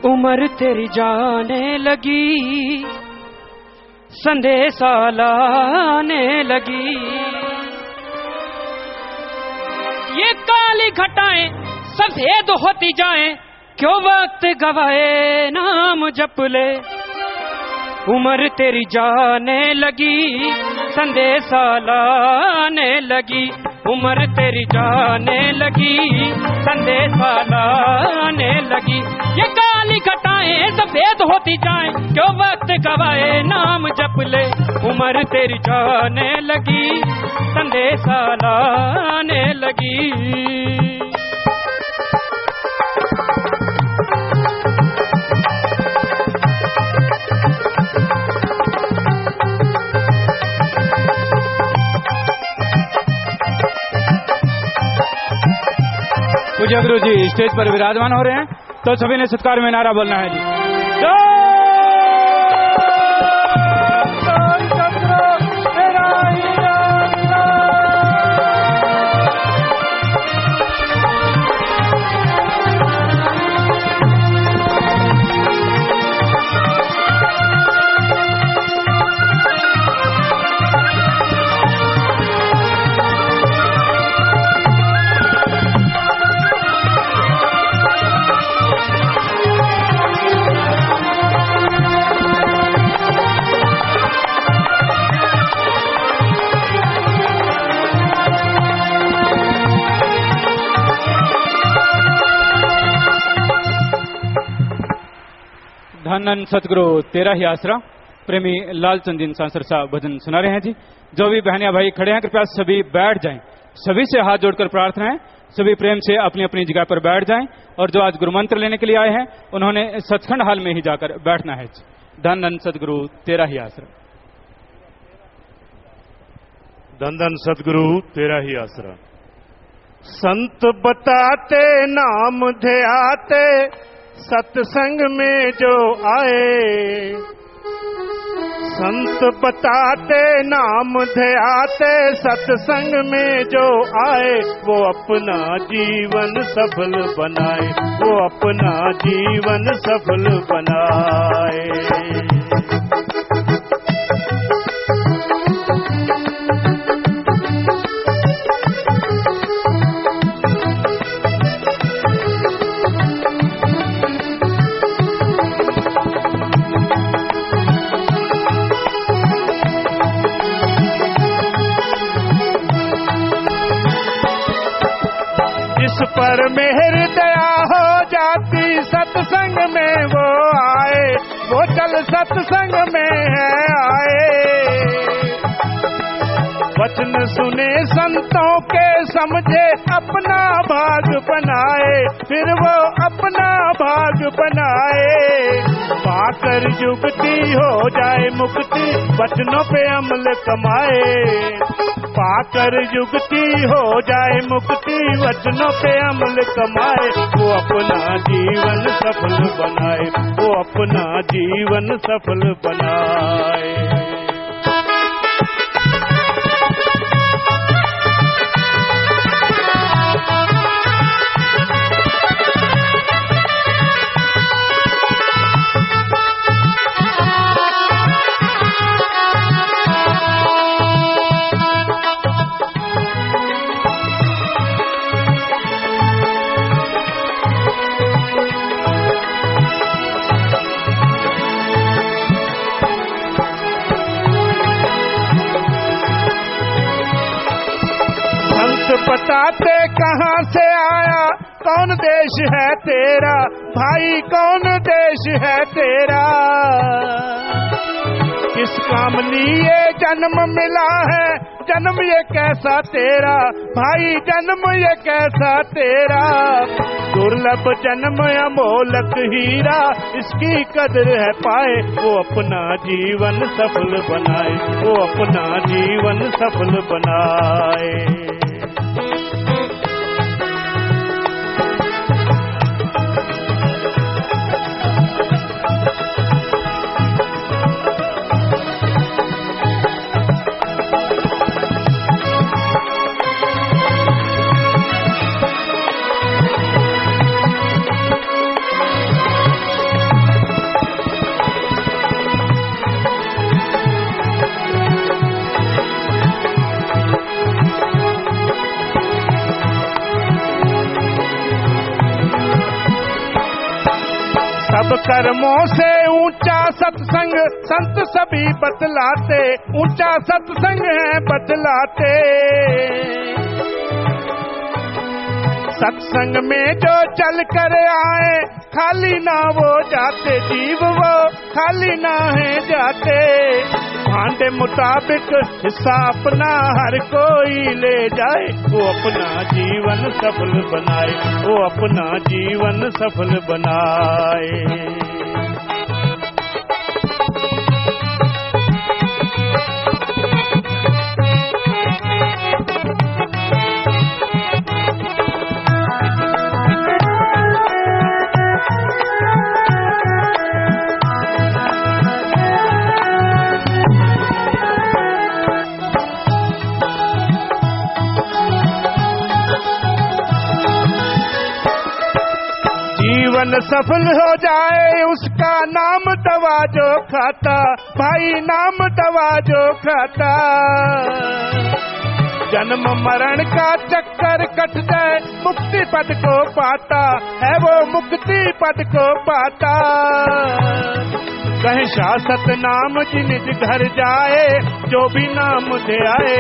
उम्र तेरी जाने लगी, संदेशा लाने लगी। ये काली घटाएं सफेद होती जाएं, क्यों वक्त गवाए नाम जप ले। उम्र तेरी जाने लगी, संदेशा लाने लगी। उम्र तेरी जाने लगी, संदेशा लाने लगी। ये काली घटाएं सफेद होती जाएं, क्यों वक्त गवाए नाम जप ले। उम्र तेरी जाने लगी, संदेशा लाने लगी। पूज्य गुरु जी स्टेज पर विराजमान हो रहे हैं, तो सभी ने सत्कार में नारा बोलना है जी। धन सतगुरु तेरा ही आसरा प्रेमी लालचंदीन सांसर साहब भजन सुना रहे हैं जी। जो भी बहनियां भाई खड़े हैं कृपया सभी बैठ जाएं। सभी से हाथ जोड़कर प्रार्थना है, सभी प्रेम से अपनी अपनी जगह पर बैठ जाएं। और जो आज गुरु मंत्र लेने के लिए आए हैं उन्होंने सचखंड हाल में ही जाकर बैठना है जी। धन धन सतगुरु तेरा ही आसरा। धन धन सतगुरु तेरा ही आसरा। संत बताते नाम ध्याते, सत्संग में जो आए। संत बताते नाम ध्याते, सत्संग में जो आए। वो अपना जीवन सफल बनाए, वो अपना जीवन सफल बनाए। पर मेहर दया हो जाती, सत्संग में वो आए। वो चल सत्संग में है आए। वचन सुने संतों के समझे, अपना भाग बनाए। फिर वो अपना भाग बनाए। पाकर युक्ति हो जाए मुक्ति, वचनों पे अमल कमाए। पाकर युक्ति हो जाए मुक्ति, वचनों पे अमल कमाए। वो अपना जीवन सफल बनाए, वो अपना जीवन सफल बनाए। बताते कहाँ से आया, कौन देश है तेरा। भाई कौन देश है तेरा। किस काम लिए जन्म मिला है, जन्म ये कैसा तेरा। भाई जन्म ये कैसा तेरा। दुर्लभ जन्म अमोलक हीरा, इसकी कदर है पाए। वो अपना जीवन सफल बनाए, वो अपना जीवन सफल बनाए। सब कर्मों से ऊंचा सत्संग संत सभी बतलाते, ऊंचा सत्संग है बतलाते। सत्संग में जो चल कर आए खाली ना वो जाते, जीव वो खाली ना है जाते। भांडे मुताबिक हिस्सा अपना हर कोई ले जाए, वो अपना जीवन सफल बनाए, वो अपना जीवन सफल बनाए। जीवन सफल हो जाए उसका नाम दवा जो खाता, भाई नाम दवा जो खाता। जन्म मरण का चक्कर कट जाए मुक्ति पद को पाता है, वो मुक्ति पद को पाता। कहे शासत नाम जी निज घर जाए, जो भी नाम दे आए।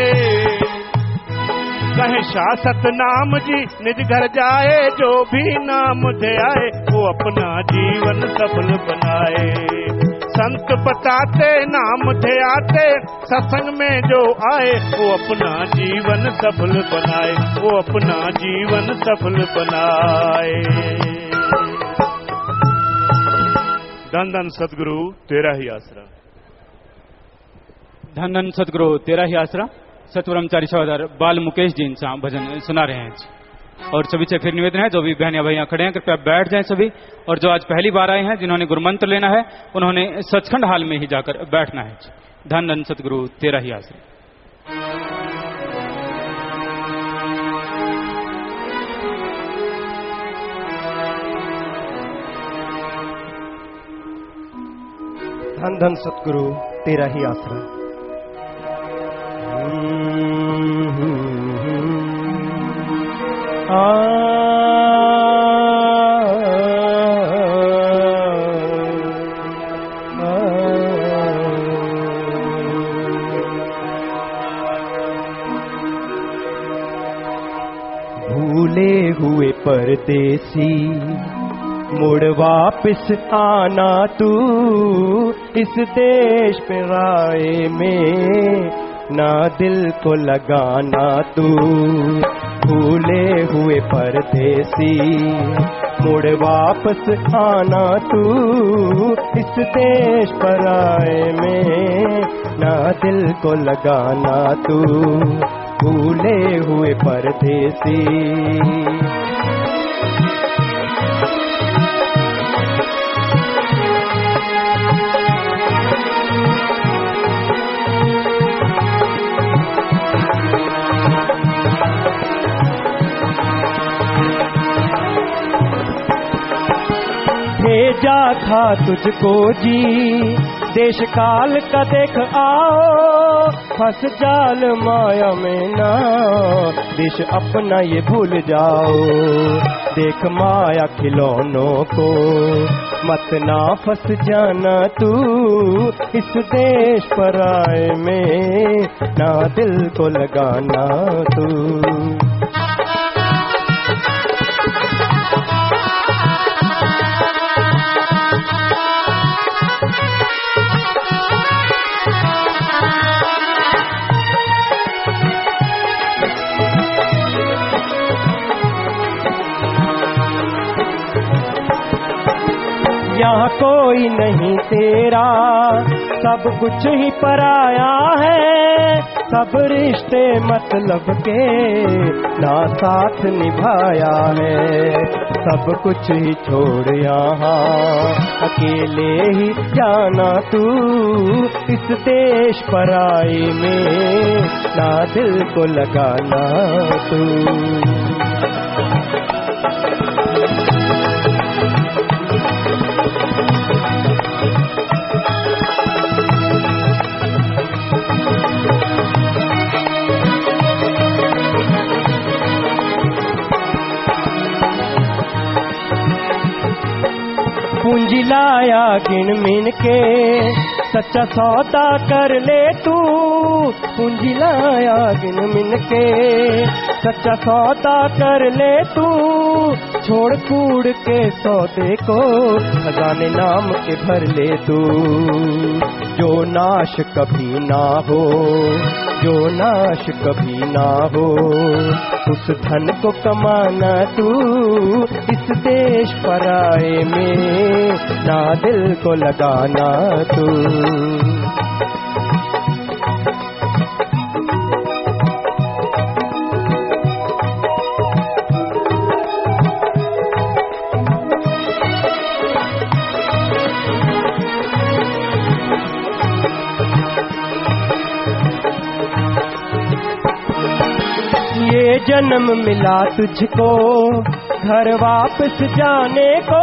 कहे शासत नाम जी निज घर जाए, जो भी नाम दे आए, वो अपना जीवन सफल बनाए। संत बताते नाम दे आते, सत्संग में जो आए, वो अपना जीवन सफल बनाए, वो अपना जीवन सफल बनाए। धन धन सतगुरु तेरा ही आसरा। धन धन सतगुरु तेरा ही आसरा। सतब्रह्मचारी सहोदर बाल मुकेश जी इनसा भजन सुना रहे हैं जी। और सभी से फिर निवेदन है, जो भी बहनियां भैया खड़े हैं कृपया बैठ जाएं सभी। और जो आज पहली बार आए हैं जिन्होंने गुरुमंत्र लेना है, उन्होंने सचखंड हाल में ही जाकर बैठना है जी। धन धन सतगुरु तेरा ही आसरा। धन धन सतगुरु तेरा ही आसरा। भूले हुए परदेसी मुड़ वापिस आना तू, इस देश पे राय में ना दिल को लगाना तू। भूले हुए परदेसी मुड़ वापस आना तू, इस देश पर आए में ना दिल को लगाना तू। भूले हुए परदेसी भेजा था तुझको जी देश काल का देख आओ, फंस जाल माया में ना देश अपना ये भूल जाओ। देख माया खिलौनों को मत ना फंस जाना तू, इस देश पर आए में ना दिल को लगाना तू। यहाँ कोई नहीं तेरा, सब कुछ ही पराया है। सब रिश्ते मतलब के ना साथ निभाया है। सब कुछ ही छोड़ यहाँ अकेले ही जाना तू, इस देश पराई में ना दिल को लगाना तू। पूंजी लाया गिन मिन के, सच्चा सौदा कर ले तू। पूंजी लाया गिन मिन के, सच्चा सौदा कर ले तू। छोड़ कूड़ के सौदे को, खजाने नाम के भर ले तू। जो नाश कभी ना हो, जो नाश कभी ना हो, उस धन को कमाना तू। इस देश पराए में ना दिल को लगाना तू। ये जन्म मिला तुझको घर वापस जाने को।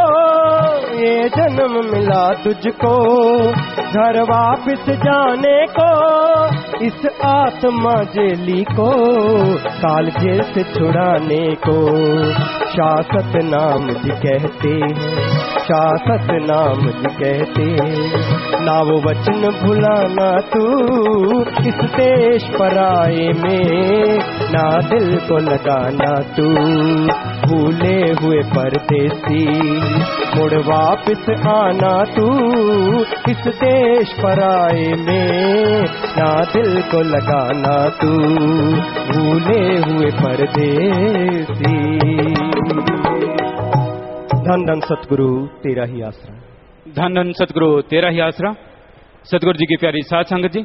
ये जन्म मिला तुझको घर वापस जाने को। इस आत्मा जेली को काल जेल से छुड़ाने को। शासक नाम जी कहते हैं, शासक नाम जी कहते हैं। ना वो वचन भुलाना तू, इस देश पराए में ना दिल को लगाना तू। भूले हुए परदेसी मुड़ वापस आना तू। इस देश पराए में ना दिल को लगाना तू। भूले हुए परदेसी। धन धन सतगुरु तेरा ही आसरा। धन धन सतगुरु तेरा ही आसरा। सतगुरु जी की प्यारी साध संगत जी,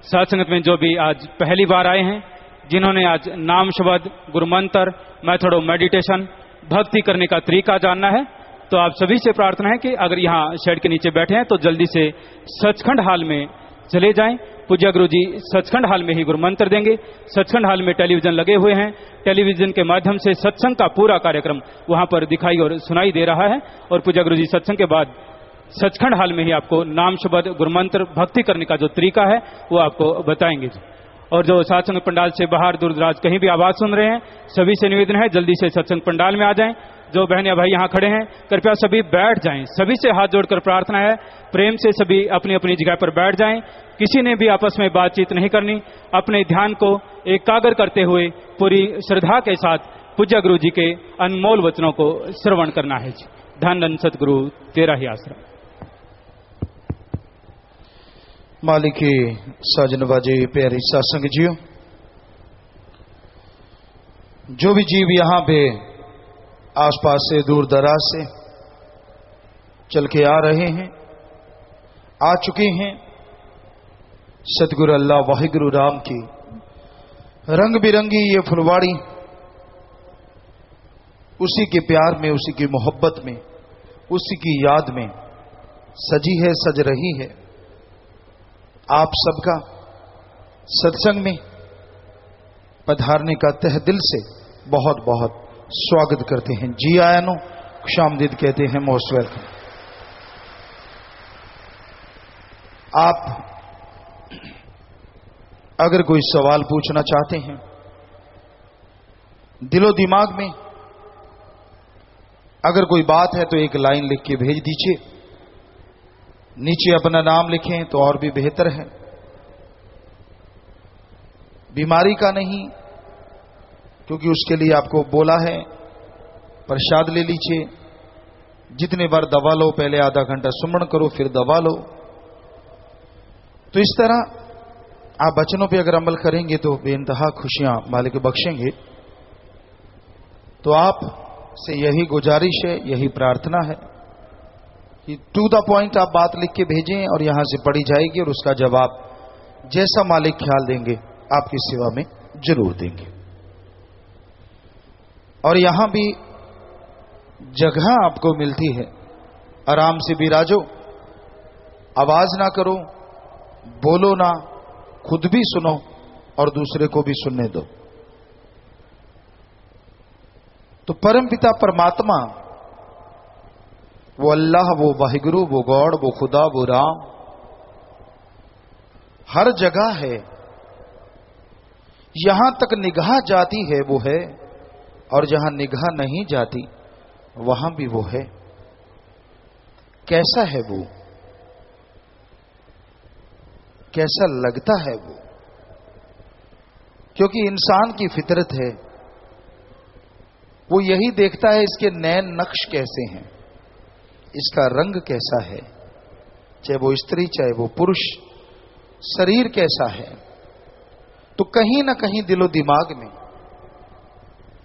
साध संगत में जो भी आज पहली बार आए हैं, जिन्होंने आज नाम शब्द, गुरु मंत्र, मेथड मेडिटेशन, भक्ति करने का तरीका जानना है, तो आप सभी से प्रार्थना है कि अगर यहाँ शेड के नीचे बैठे हैं तो जल्दी से सचखंड हाल में चले जाएं। पूज्य गुरु जी सचखंड हाल में ही गुरु मंत्र देंगे। सचखंड हाल में टेलीविजन लगे हुए हैं, टेलीविजन के माध्यम से सत्संग का पूरा कार्यक्रम वहां पर दिखाई और सुनाई दे रहा है। और पूज्य गुरु जी सत्संग के बाद सचखंड हाल में ही आपको नाम शब्द, गुरु मंत्र, भक्ति करने का जो तरीका है वो आपको बताएंगे। और जो सत्संग पंडाल से बाहर दूर दराज कहीं भी आवाज सुन रहे हैं, सभी से निवेदन है जल्दी से सत्संग पंडाल में आ जाएं। जो बहन या भाई यहाँ खड़े हैं, कृपया सभी बैठ जाएं। सभी से हाथ जोड़कर प्रार्थना है, प्रेम से सभी अपनी अपनी जगह पर बैठ जाएं। किसी ने भी आपस में बातचीत नहीं करनी। अपने ध्यान को एकाग्र करते हुए पूरी श्रद्धा के साथ पूज्य गुरु जी के अनमोल वचनों को श्रवण करना है। धन धन सतगुरु तेरा ही आसरा। मालिके साजन बाजे प्यारी सत्संग जियो, जो भी जीव यहाँ पे आसपास से दूर दराज से चल के आ रहे हैं, आ चुके हैं, सतगुरु अल्लाह वाहिगुरु राम की रंग बिरंगी ये फुलवाड़ी, उसी के प्यार में, उसी की मोहब्बत में, उसी की याद में सजी है, सज रही है। आप सबका सत्संग में पधारने का तह दिल से बहुत बहुत स्वागत करते हैं। जी आयानो, खुशामदीद कहते हैं, मोस्ट वेलकम। आप अगर कोई सवाल पूछना चाहते हैं, दिलो दिमाग में अगर कोई बात है तो एक लाइन लिख के भेज दीजिए। नीचे अपना नाम लिखें तो और भी बेहतर है। बीमारी का नहीं, क्योंकि उसके लिए आपको बोला है प्रसाद ले लीजिए। जितने बार दवा लो, पहले आधा घंटा सुमरण करो, फिर दवा लो। तो इस तरह आप वचनों पे अगर अमल करेंगे तो बेइंतहा खुशियां मालिक बख्शेंगे। तो आप से यही गुजारिश है, यही प्रार्थना है कि टू द पॉइंट आप बात लिख के भेजें और यहां से पढ़ी जाएगी और उसका जवाब जैसा मालिक ख्याल देंगे आपकी सेवा में जरूर देंगे। और यहां भी जगह आपको मिलती है, आराम से बिराजो, आवाज ना करो, बोलो ना, खुद भी सुनो और दूसरे को भी सुनने दो। तो परमपिता परमात्मा, वो अल्लाह, वो वाहिगुरु, वो गॉड, वो खुदा, वो राम हर जगह है। यहां तक निगाह जाती है वो है, और जहां निगाह नहीं जाती वहां भी वो है। कैसा है वो, कैसा लगता है वो। क्योंकि इंसान की फितरत है, वो यही देखता है इसके नैन नक्श कैसे हैं, इसका रंग कैसा है, चाहे वो स्त्री चाहे वो पुरुष, शरीर कैसा है। तो कहीं ना कहीं दिलो दिमाग में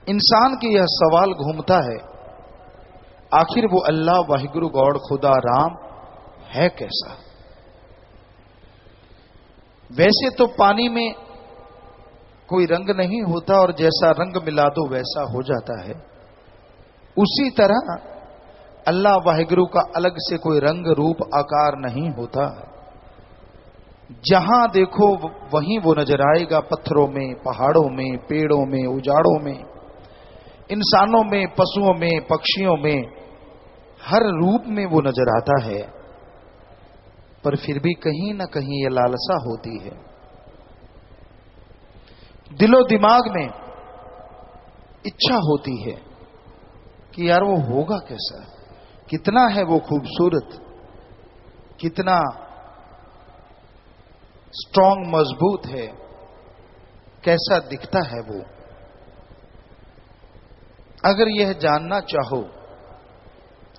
इंसान के यह सवाल घूमता है, आखिर वो अल्लाह वाहिगुरु गॉड खुदा राम है कैसा। वैसे तो पानी में कोई रंग नहीं होता और जैसा रंग मिला दो वैसा हो जाता है, उसी तरह अल्लाह वाहिगुरु का अलग से कोई रंग रूप आकार नहीं होता। जहां देखो वहीं वो नजर आएगा, पत्थरों में, पहाड़ों में, पेड़ों में, उजाड़ों में, इंसानों में, पशुओं में, पक्षियों में, हर रूप में वो नजर आता है। पर फिर भी कहीं ना कहीं ये लालसा होती है, दिलो दिमाग में इच्छा होती है कि यार वो होगा कैसा, कितना है वो खूबसूरत, कितना स्ट्रांग मजबूत है, कैसा दिखता है वो। अगर यह जानना चाहो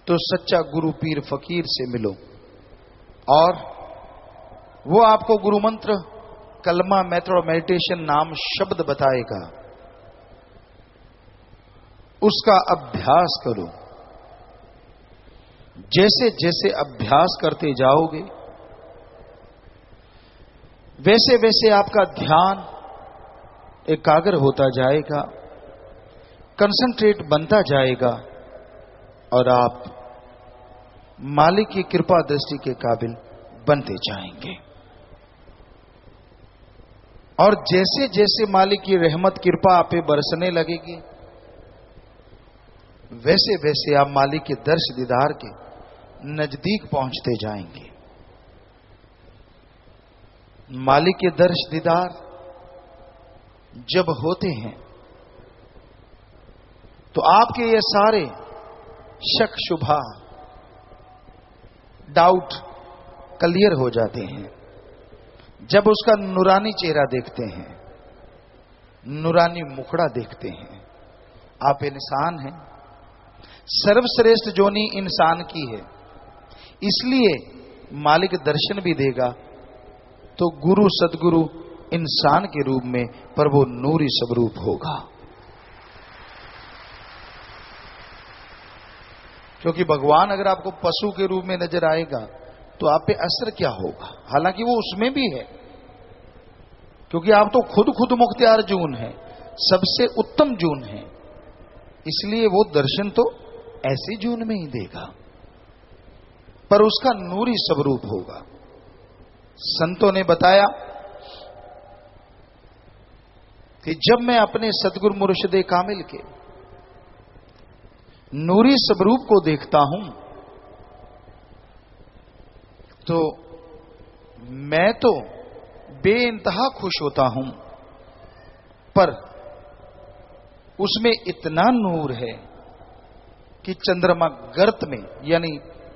तो सच्चा गुरु पीर फकीर से मिलो और वो आपको गुरु मंत्र, कलमा, मैत्र और मेडिटेशन नाम शब्द बताएगा, उसका अभ्यास करो। जैसे जैसे अभ्यास करते जाओगे वैसे वैसे आपका ध्यान एकाग्र होता जाएगा, कंसंट्रेट बनता जाएगा और आप मालिक की कृपा दृष्टि के काबिल बनते जाएंगे। और जैसे जैसे मालिक की रहमत कृपा आप पे बरसने लगेगी वैसे वैसे आप मालिक के दर्श दीदार के नजदीक पहुंचते जाएंगे। मालिक के दर्श दीदार जब होते हैं तो आपके ये सारे शक शुभा डाउट क्लियर हो जाते हैं। जब उसका नूरानी चेहरा देखते हैं, नूरानी मुखड़ा देखते हैं, आप इंसान हैं, सर्वश्रेष्ठ जोनी इंसान की है, इसलिए मालिक दर्शन भी देगा तो गुरु सदगुरु इंसान के रूप में, पर वो नूरी स्वरूप होगा। क्योंकि भगवान अगर आपको पशु के रूप में नजर आएगा तो आप पे असर क्या होगा, हालांकि वो उसमें भी है, क्योंकि आप तो खुद मुख्तियार जून है, सबसे उत्तम जून है, इसलिए वो दर्शन तो ऐसी जून में ही देगा, पर उसका नूरी स्वरूप होगा। संतों ने बताया कि जब मैं अपने सतगुरु मुर्शिदे कामिल के नूरी स्वरूप को देखता हूं तो मैं तो बेइंतहा खुश होता हूं, पर उसमें इतना नूर है कि चंद्रमा गर्त में यानी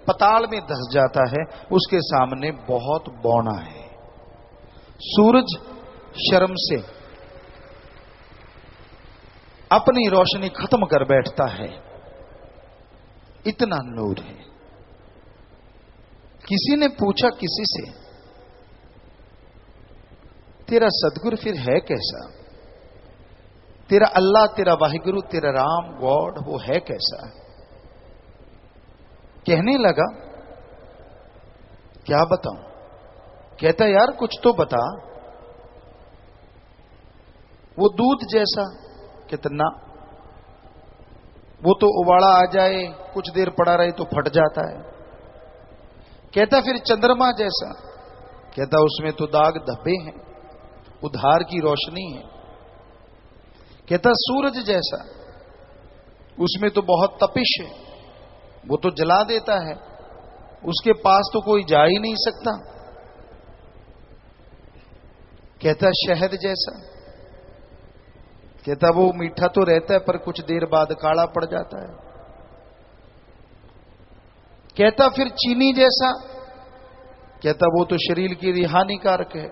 पताल में धस जाता है, उसके सामने बहुत बौना है। सूरज शर्म से अपनी रोशनी खत्म कर बैठता है, इतना नूर है। किसी ने पूछा किसी से, तेरा सदगुरु फिर है कैसा, तेरा अल्लाह, तेरा वाहिगुरु, तेरा राम गॉड वो है कैसा। कहने लगा क्या बताऊं, कहता यार कुछ तो बता। वो दूध जैसा, कितना, वो तो उबाला आ जाए कुछ देर पड़ा रहे तो फट जाता है। कहता फिर चंद्रमा जैसा, कहता उसमें तो दाग धब्बे हैं, उधार की रोशनी है। कहता सूरज जैसा, उसमें तो बहुत तपिश है, वो तो जला देता है, उसके पास तो कोई जा ही नहीं सकता। कहता शहद जैसा, कहता वो मीठा तो रहता है पर कुछ देर बाद काला पड़ जाता है। कहता फिर चीनी जैसा? कहता वो तो शरीर के लिए हानिकारक है,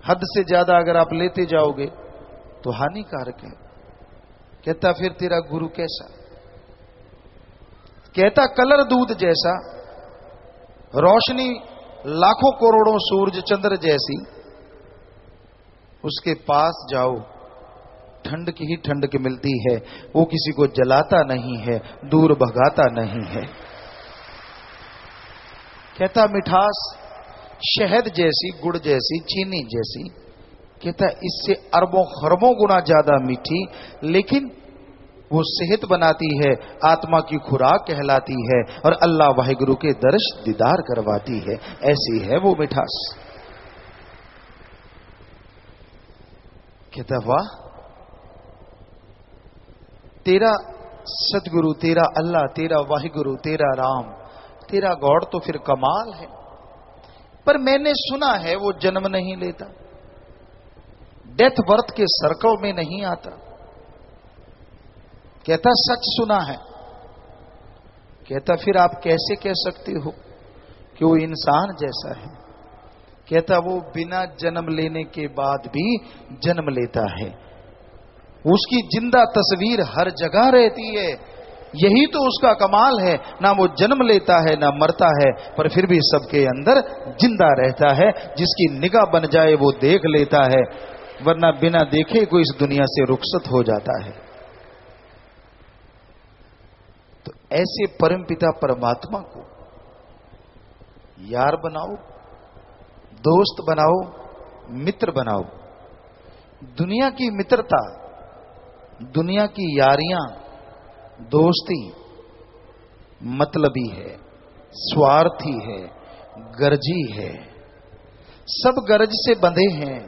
हद से ज्यादा अगर आप लेते जाओगे तो हानिकारक है। कहता फिर तेरा गुरु कैसा? कहता कलर दूध जैसा, रोशनी लाखों करोड़ों सूरज चंद्र जैसी, उसके पास जाओ ठंड की ही ठंड की मिलती है, वो किसी को जलाता नहीं है, दूर भगाता नहीं है। कहता मिठास शहद जैसी, गुड़ जैसी, चीनी जैसी। कहता इससे अरबों खरबों गुना ज्यादा मीठी, लेकिन वो सेहत बनाती है, आत्मा की खुराक कहलाती है और अल्लाह वाहिगुरु के दर्श दीदार करवाती है। ऐसी है वो मिठास। कहता वाह, तेरा सतगुरु, तेरा अल्लाह, तेरा वाहिगुरु, तेरा राम, तेरा गॉड तो फिर कमाल है। पर मैंने सुना है वो जन्म नहीं लेता, डेथ बर्थ के सर्कल में नहीं आता। कहता सच सुना है। कहता फिर आप कैसे कह सकते हो कि वो इंसान जैसा है? कहता वो बिना जन्म लेने के बाद भी जन्म लेता है, उसकी जिंदा तस्वीर हर जगह रहती है। यही तो उसका कमाल है, ना वो जन्म लेता है ना मरता है, पर फिर भी सबके अंदर जिंदा रहता है। जिसकी निगाह बन जाए वो देख लेता है, वरना बिना देखे कोई इस दुनिया से रुखसत हो जाता है। तो ऐसे परमपिता परमात्मा को यार बनाओ, दोस्त बनाओ, मित्र बनाओ। दुनिया की मित्रता, दुनिया की यारियां, दोस्ती मतलबी है, स्वार्थी है, गर्जी है, सब गर्ज से बंधे हैं।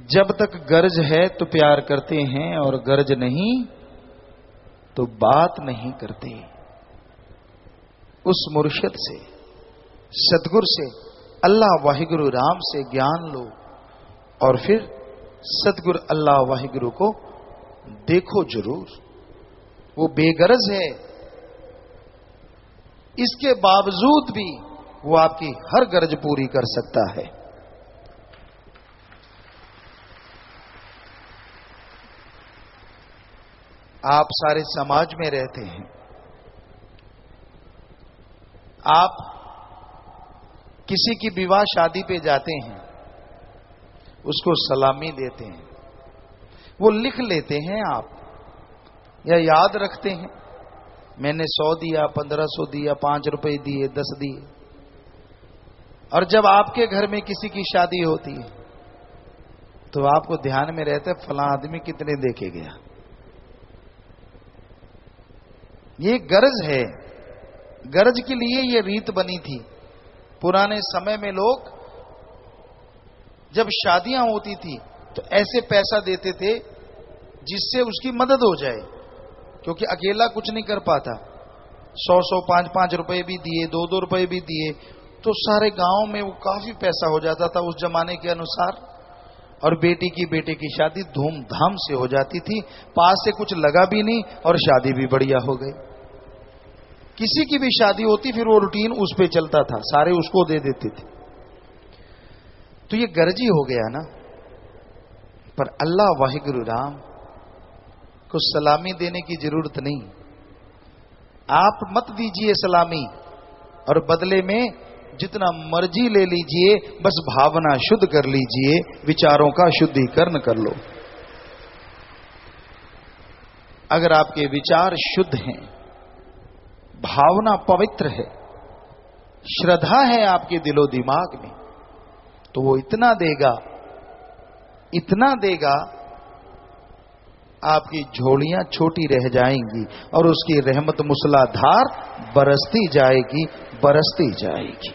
जब तक गर्ज है तो प्यार करते हैं, और गर्ज नहीं तो बात नहीं करते। उस मुर्शिद से, सतगुरु से, अल्लाह वाहिगुरु राम से ज्ञान लो, और फिर सतगुरु अल्लाह वाहिगुरु को देखो जरूर। वो बेगरज है, इसके बावजूद भी वो आपकी हर गरज पूरी कर सकता है। आप सारे समाज में रहते हैं, आप किसी की विवाह शादी पे जाते हैं, उसको सलामी देते हैं, वो लिख लेते हैं आप, या याद रखते हैं। मैंने 100 दिया, 1500 दिया, 5 रुपए दिए, 10 दिए। और जब आपके घर में किसी की शादी होती है तो आपको ध्यान में रहता है फलां आदमी कितने देके गया। ये गरज है, गरज के लिए ये रीत बनी थी। पुराने समय में लोग जब शादियां होती थी तो ऐसे पैसा देते थे जिससे उसकी मदद हो जाए, क्योंकि अकेला कुछ नहीं कर पाता। 100-100, 5-5 रुपए भी दिए, 2-2 रुपए भी दिए, तो सारे गांव में वो काफी पैसा हो जाता था उस जमाने के अनुसार। और बेटी की बेटे की शादी धूमधाम से हो जाती थी, पास से कुछ लगा भी नहीं और शादी भी बढ़िया हो गई। किसी की भी शादी होती फिर वो रूटीन उस पे चलता था, सारे उसको दे देते थे। तो ये गर्जी हो गया ना। पर अल्लाह वाहिगुरु राम को सलामी देने की जरूरत नहीं। आप मत दीजिए सलामी, और बदले में जितना मर्जी ले लीजिए, बस भावना शुद्ध कर लीजिए, विचारों का शुद्धिकरण कर लो। अगर आपके विचार शुद्ध हैं, भावना पवित्र है, श्रद्धा है आपके दिलो दिमाग में, तो वो इतना देगा, इतना देगा, आपकी झोलियां छोटी रह जाएंगी और उसकी रहमत मूसलाधार बरसती जाएगी, बरसती जाएगी।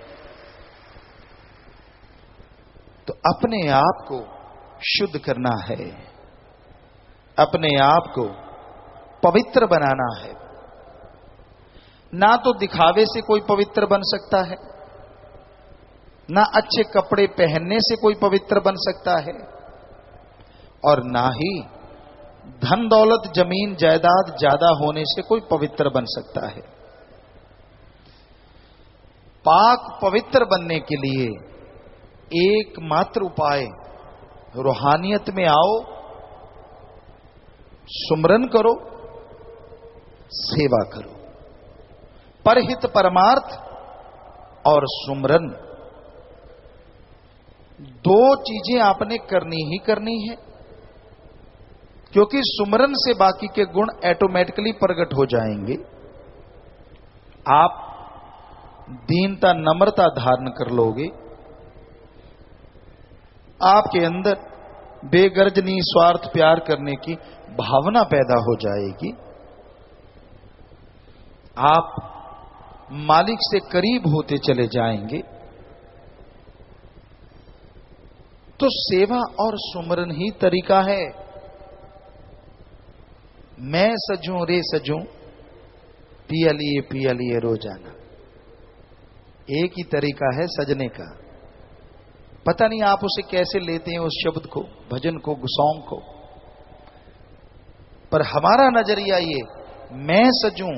तो अपने आप को शुद्ध करना है, अपने आप को पवित्र बनाना है। ना तो दिखावे से कोई पवित्र बन सकता है, ना अच्छे कपड़े पहनने से कोई पवित्र बन सकता है, और ना ही धन दौलत जमीन जायदाद ज्यादा होने से कोई पवित्र बन सकता है। पाक पवित्र बनने के लिए एकमात्र उपाय, रूहानियत में आओ, सुमरन करो, सेवा करो। परहित परमार्थ और सुमरन, दो चीजें आपने करनी ही करनी है, क्योंकि सुमरन से बाकी के गुण ऑटोमेटिकली प्रकट हो जाएंगे। आप दीनता नम्रता धारण कर लोगे, आपके अंदर बेगर्ज निस्वार्थ प्यार करने की भावना पैदा हो जाएगी, आप मालिक से करीब होते चले जाएंगे। तो सेवा और सुमरन ही तरीका है। मैं सजूं रे सजूं, पिया लिए रोजाना, एक ही तरीका है सजने का। पता नहीं आप उसे कैसे लेते हैं, उस शब्द को, भजन को, सॉन्ग को, पर हमारा नजरिया ये, मैं सजूं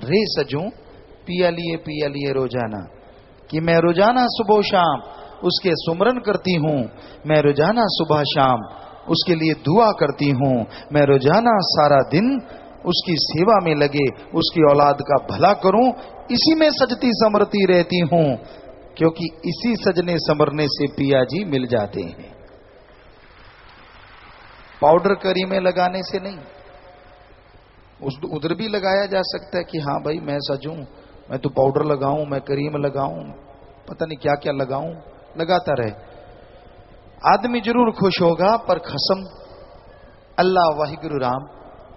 रे सजूं, पिया लिए रोजाना, कि मैं रोजाना सुबह शाम उसके सुमरन करती हूं, मैं रोजाना सुबह शाम उसके लिए दुआ करती हूं, मैं रोजाना सारा दिन उसकी सेवा में लगे उसकी औलाद का भला करूं, इसी में सजती समरती रहती हूं, क्योंकि इसी सजने समरने से पिया जी मिल जाते हैं। पाउडर करी में लगाने से नहीं, उधर भी लगाया जा सकता है कि हाँ भाई मैं सजूं, मैं तो पाउडर लगाऊं, मैं क्रीम लगाऊं, पता नहीं क्या क्या लगाऊं, लगाता रहे, आदमी जरूर खुश होगा, पर कसम अल्लाह वाहिगुरु राम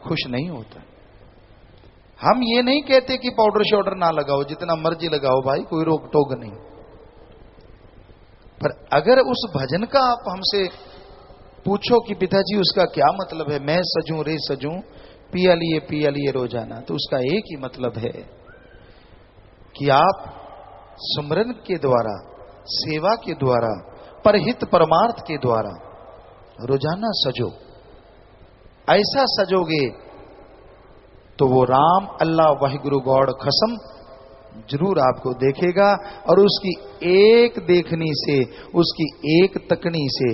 खुश नहीं होता। हम ये नहीं कहते कि पाउडर शाउडर ना लगाओ, जितना मर्जी लगाओ भाई, कोई रोक टोक नहीं, पर अगर उस भजन का आप हमसे पूछो कि पिताजी उसका क्या मतलब है, मैं सजूं रे सजूं, पिया लिए रोजाना, तो उसका एक ही मतलब है कि आप सुमरन के द्वारा, सेवा के द्वारा, परहित परमार्थ के द्वारा रोजाना सजो। ऐसा सजोगे तो वो राम अल्लाह वाहिगुरु गॉड कसम जरूर आपको देखेगा, और उसकी एक देखनी से, उसकी एक तकनी से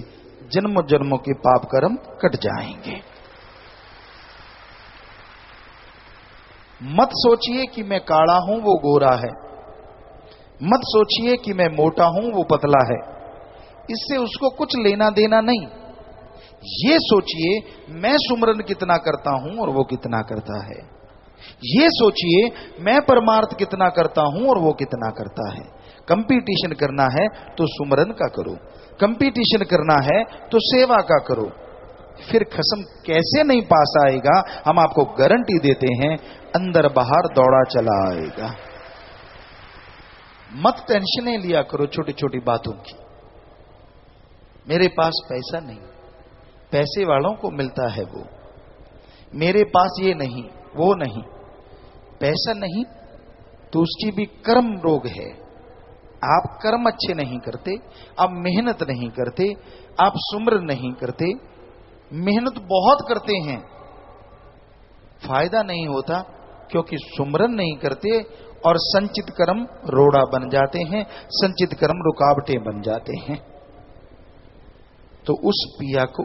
जन्म जन्मों के पाप कर्म कट जाएंगे। मत सोचिए कि मैं काला हूं वो गोरा है, मत सोचिए कि मैं मोटा हूं वो पतला है, इससे उसको कुछ लेना देना नहीं। ये सोचिए मैं सुमरन कितना करता हूं और वो कितना करता है, ये सोचिए मैं परमार्थ कितना करता हूं और वो कितना करता है। कंपटीशन करना है तो सुमरन का करो, कंपटीशन करना है तो सेवा का करो, फिर खसम कैसे नहीं पास आएगा, हम आपको गारंटी देते हैं, अंदर बाहर दौड़ा चला आएगा। मत टेंशनें लिया करो छोटी छोटी बातों की, मेरे पास पैसा नहीं, पैसे वालों को मिलता है वो, मेरे पास ये नहीं वो नहीं, पैसा नहीं तो उसकी भी कर्म रोग है। आप कर्म अच्छे नहीं करते, आप मेहनत नहीं करते, आप सुमरन नहीं करते, मेहनत बहुत करते हैं, फायदा नहीं होता, क्योंकि सुमरन नहीं करते और संचित कर्म रोड़ा बन जाते हैं, संचित कर्म रुकावटें बन जाते हैं। तो उस पिया को,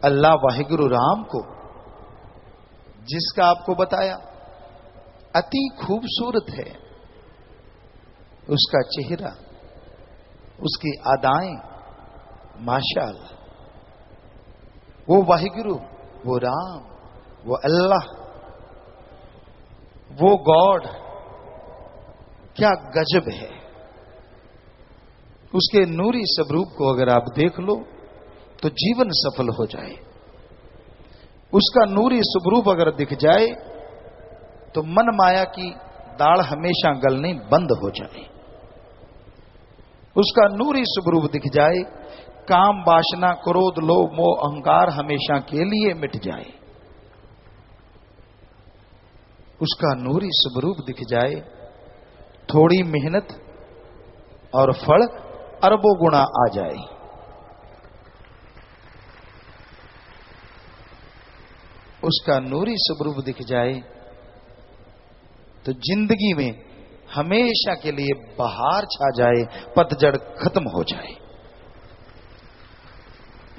अल्लाह वाहिगुरु राम को, जिसका आपको बताया अति खूबसूरत है उसका चेहरा, उसकी अदाएं, माशाअल्लाह, वो वाहिगुरु, वो राम, वो अल्लाह, वो गॉड, क्या गजब है। उसके नूरी स्वरूप को अगर आप देख लो तो जीवन सफल हो जाए। उसका नूरी स्वरूप अगर दिख जाए तो मन माया की दाढ़ हमेशा गलनी बंद हो जाए। उसका नूरी स्वरूप दिख जाए, काम वासना क्रोध लोभ मोह अहंकार हमेशा के लिए मिट जाए। उसका नूरी स्वरूप दिख जाए, थोड़ी मेहनत और फल अरबों गुना आ जाए। उसका नूरी स्वरूप दिख जाए तो जिंदगी में हमेशा के लिए बहार छा जाए, पतझड़ खत्म हो जाए।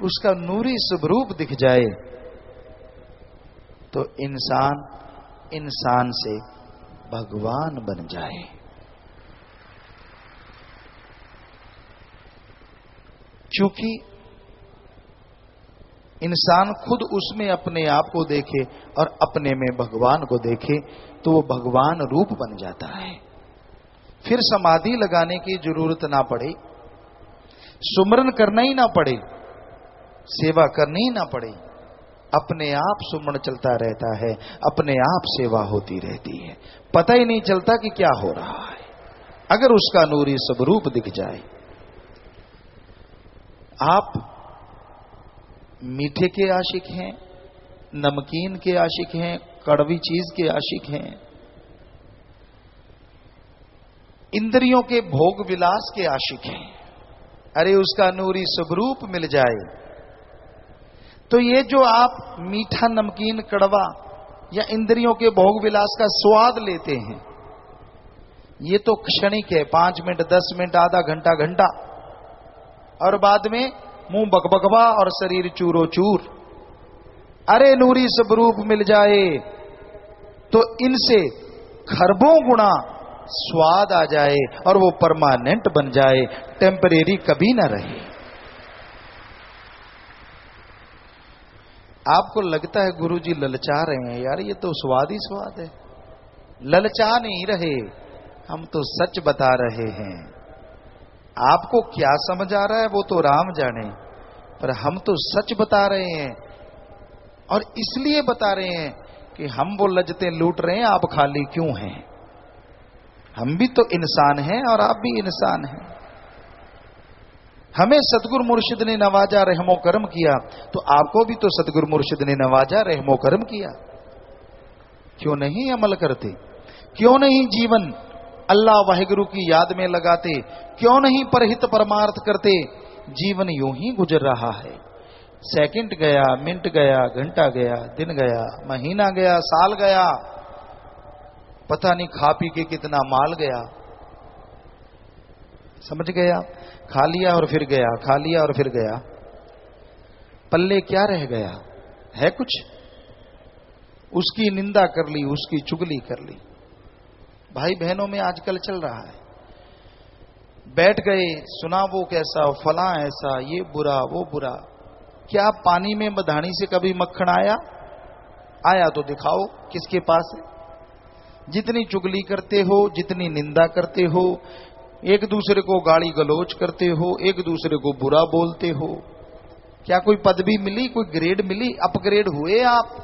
उसका नूरी स्वरूप दिख जाए तो इंसान इंसान से भगवान बन जाए। क्योंकि इंसान खुद उसमें अपने आप को देखे और अपने में भगवान को देखे तो वो भगवान रूप बन जाता है। फिर समाधि लगाने की जरूरत ना पड़े, सुमरन करना ही ना पड़े, सेवा करनी ही ना पड़े, अपने आप सुमरन चलता रहता है, अपने आप सेवा होती रहती है, पता ही नहीं चलता कि क्या हो रहा है अगर उसका नूरी स्वरूप दिख जाए। आप मीठे के आशिक हैं, नमकीन के आशिक हैं, कड़वी चीज के आशिक हैं, इंद्रियों के भोग विलास के आशिक हैं। अरे उसका नूरी स्वरूप मिल जाए तो ये जो आप मीठा, नमकीन, कड़वा या इंद्रियों के भोग विलास का स्वाद लेते हैं ये तो क्षणिक है, 5 मिनट, 10 मिनट, आधा घंटा, घंटा, और बाद में मुंह बकबकवा और शरीर चूरो चूर। अरे नूरी स्वरूप मिल जाए तो इनसे खरबों गुना स्वाद आ जाए और वो परमानेंट बन जाए, टेम्परेरी कभी ना रहे। आपको लगता है गुरुजी ललचा रहे हैं, यार ये तो स्वाद ही स्वाद है। ललचा नहीं रहे, हम तो सच बता रहे हैं। आपको क्या समझ आ रहा है वो तो राम जाने, पर हम तो सच बता रहे हैं। और इसलिए बता रहे हैं कि हम वो लज्जतें लूट रहे हैं, आप खाली क्यों हैं? हम भी तो इंसान हैं और आप भी इंसान हैं। हमें सतगुरु मुर्शिद ने नवाजा, रहमो करम किया, तो आपको भी तो सतगुरु मुर्शिद ने नवाजा, रहमो करम किया। क्यों नहीं अमल करते? क्यों नहीं जीवन अल्लाह वाहिगुरु की याद में लगाते? क्यों नहीं परहित परमार्थ करते? जीवन यूं ही गुजर रहा है। सेकंड गया, मिनट गया, घंटा गया, दिन गया, महीना गया, साल गया, पता नहीं खा पी के कितना माल गया। समझ गया? खा लिया और फिर गया, खा लिया और फिर गया, पल्ले क्या रह गया है? कुछ। उसकी निंदा कर ली, उसकी चुगली कर ली। भाई बहनों में आजकल चल रहा है, बैठ गए, सुना वो कैसा, फला ऐसा, ये बुरा, वो बुरा। क्या पानी में मधानी से कभी मक्खन आया? आया तो दिखाओ किसके पास है। जितनी चुगली करते हो, जितनी निंदा करते हो, एक दूसरे को गाली गलौज करते हो, एक दूसरे को बुरा बोलते हो, क्या कोई पदवी मिली, कोई ग्रेड मिली, अपग्रेड हुए आप?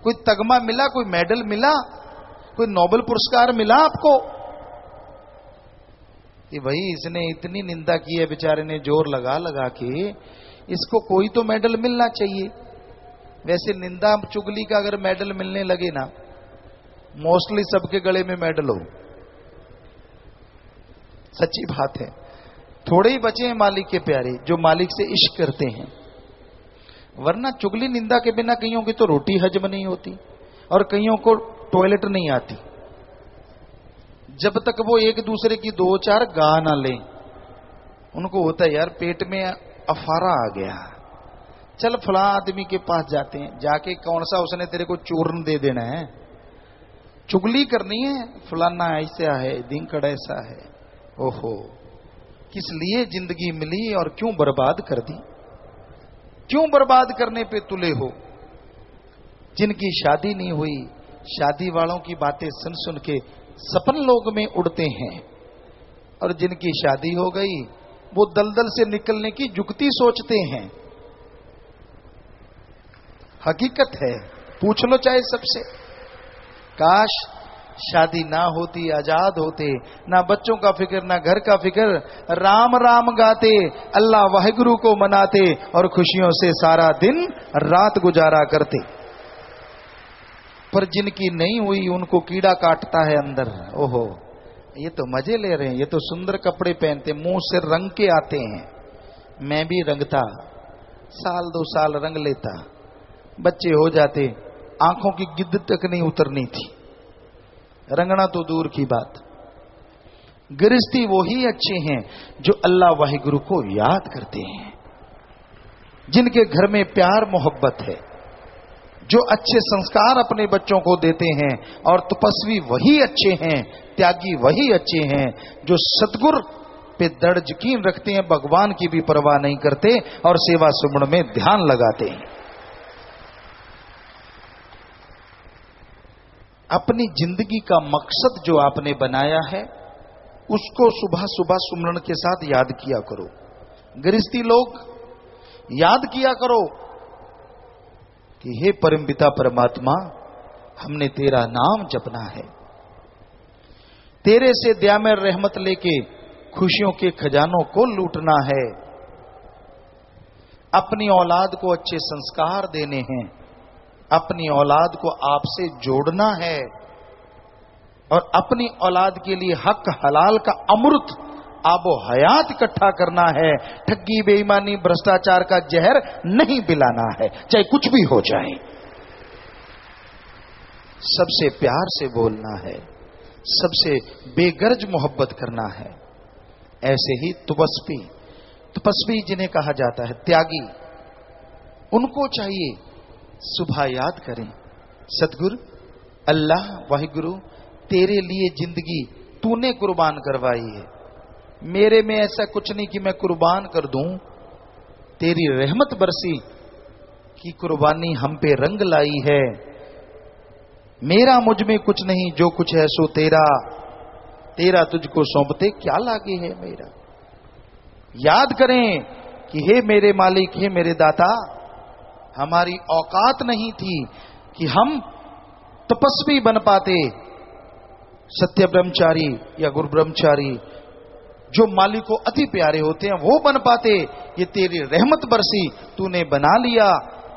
कोई तगमा मिला, कोई मेडल मिला, कोई नोबेल पुरस्कार मिला आपको? कि भाई इसने इतनी निंदा की है, बेचारे ने जोर लगा लगा के, इसको कोई तो मेडल मिलना चाहिए। वैसे निंदा चुगली का अगर मेडल मिलने लगे ना, मोस्टली सबके गले में मेडल हो। सच्ची बात है। थोड़े ही बचे हैं मालिक के प्यारे जो मालिक से इश्क करते हैं, वरना चुगली निंदा के बिना कईयों की तो रोटी हजम नहीं होती और कईयों को टॉयलेट नहीं आती। जब तक वो एक दूसरे की 2-4 गा ना लें, उनको होता है यार पेट में अफारा आ गया, चल फला आदमी के पास जाते हैं, जाके कौन सा उसने तेरे को चूर्ण दे देना है, चुगली करनी है, फलाना ऐसा है, दिनकड़ ऐसा है। ओहो, किस लिए जिंदगी मिली और क्यों बर्बाद कर दी? क्यों बर्बाद करने पे तुले हो? जिनकी शादी नहीं हुई, शादी वालों की बातें सुन सुन के सपन लोग में उड़ते हैं, और जिनकी शादी हो गई वो दलदल से निकलने की जुगती सोचते हैं। हकीकत है, पूछ लो चाहे सबसे। काश शादी ना होती, आजाद होते, ना बच्चों का फिक्र, ना घर का फिक्र, राम राम गाते, अल्लाह वाहिगुरु को मनाते और खुशियों से सारा दिन रात गुजारा करते। पर जिनकी नहीं हुई उनको कीड़ा काटता है अंदर। ओहो, ये तो मजे ले रहे हैं, ये तो सुंदर कपड़े पहनते, मुंह से रंग के आते हैं। मैं भी रंगता, 1-2 साल रंग लेता, बच्चे हो जाते, आंखों की गिद्द तक नहीं उतरनी थी, रंगना तो दूर की बात। गृहस्थी वो ही अच्छे हैं जो अल्लाह वाहिगुरु को याद करते हैं, जिनके घर में प्यार मोहब्बत है, जो अच्छे संस्कार अपने बच्चों को देते हैं। और तपस्वी वही अच्छे हैं, त्यागी वही अच्छे हैं जो सतगुरु पे दृढ़ यकीन रखते हैं, भगवान की भी परवाह नहीं करते और सेवा सुमन में ध्यान लगाते हैं। अपनी जिंदगी का मकसद जो आपने बनाया है उसको सुबह सुबह सुमरण के साथ याद किया करो। गृहस्थी लोग याद किया करो कि हे परमपिता परमात्मा, हमने तेरा नाम जपना है, तेरे से दया में रहमत लेके खुशियों के खजानों को लूटना है, अपनी औलाद को अच्छे संस्कार देने हैं, अपनी औलाद को आपसे जोड़ना है और अपनी औलाद के लिए हक हलाल का अमृत आबो हयात इकट्ठा करना है। ठगी बेईमानी भ्रष्टाचार का जहर नहीं पिलाना है, चाहे कुछ भी हो जाए। सबसे प्यार से बोलना है, सबसे बेगर्ज मोहब्बत करना है। ऐसे ही तपस्वी, तपस्वी जिन्हें कहा जाता है त्यागी, उनको चाहिए सुबह याद करें, सतगुरु अल्लाह वाहिगुरु तेरे लिए जिंदगी तूने कुर्बान करवाई है, मेरे में ऐसा कुछ नहीं कि मैं कुर्बान कर दूं, तेरी रहमत बरसी की कुर्बानी हम पे रंग लाई है, मेरा मुझ में कुछ नहीं, जो कुछ है सो तेरा, तेरा तुझको सौंपते क्या लागे है मेरा। याद करें कि हे मेरे मालिक, हे मेरे दाता, हमारी औकात नहीं थी कि हम तपस्वी बन पाते, सत्य ब्रह्मचारी या गुरु ब्रह्मचारी जो मालिक को अति प्यारे होते हैं वो बन पाते। ये तेरी रहमत बरसी, तूने बना लिया,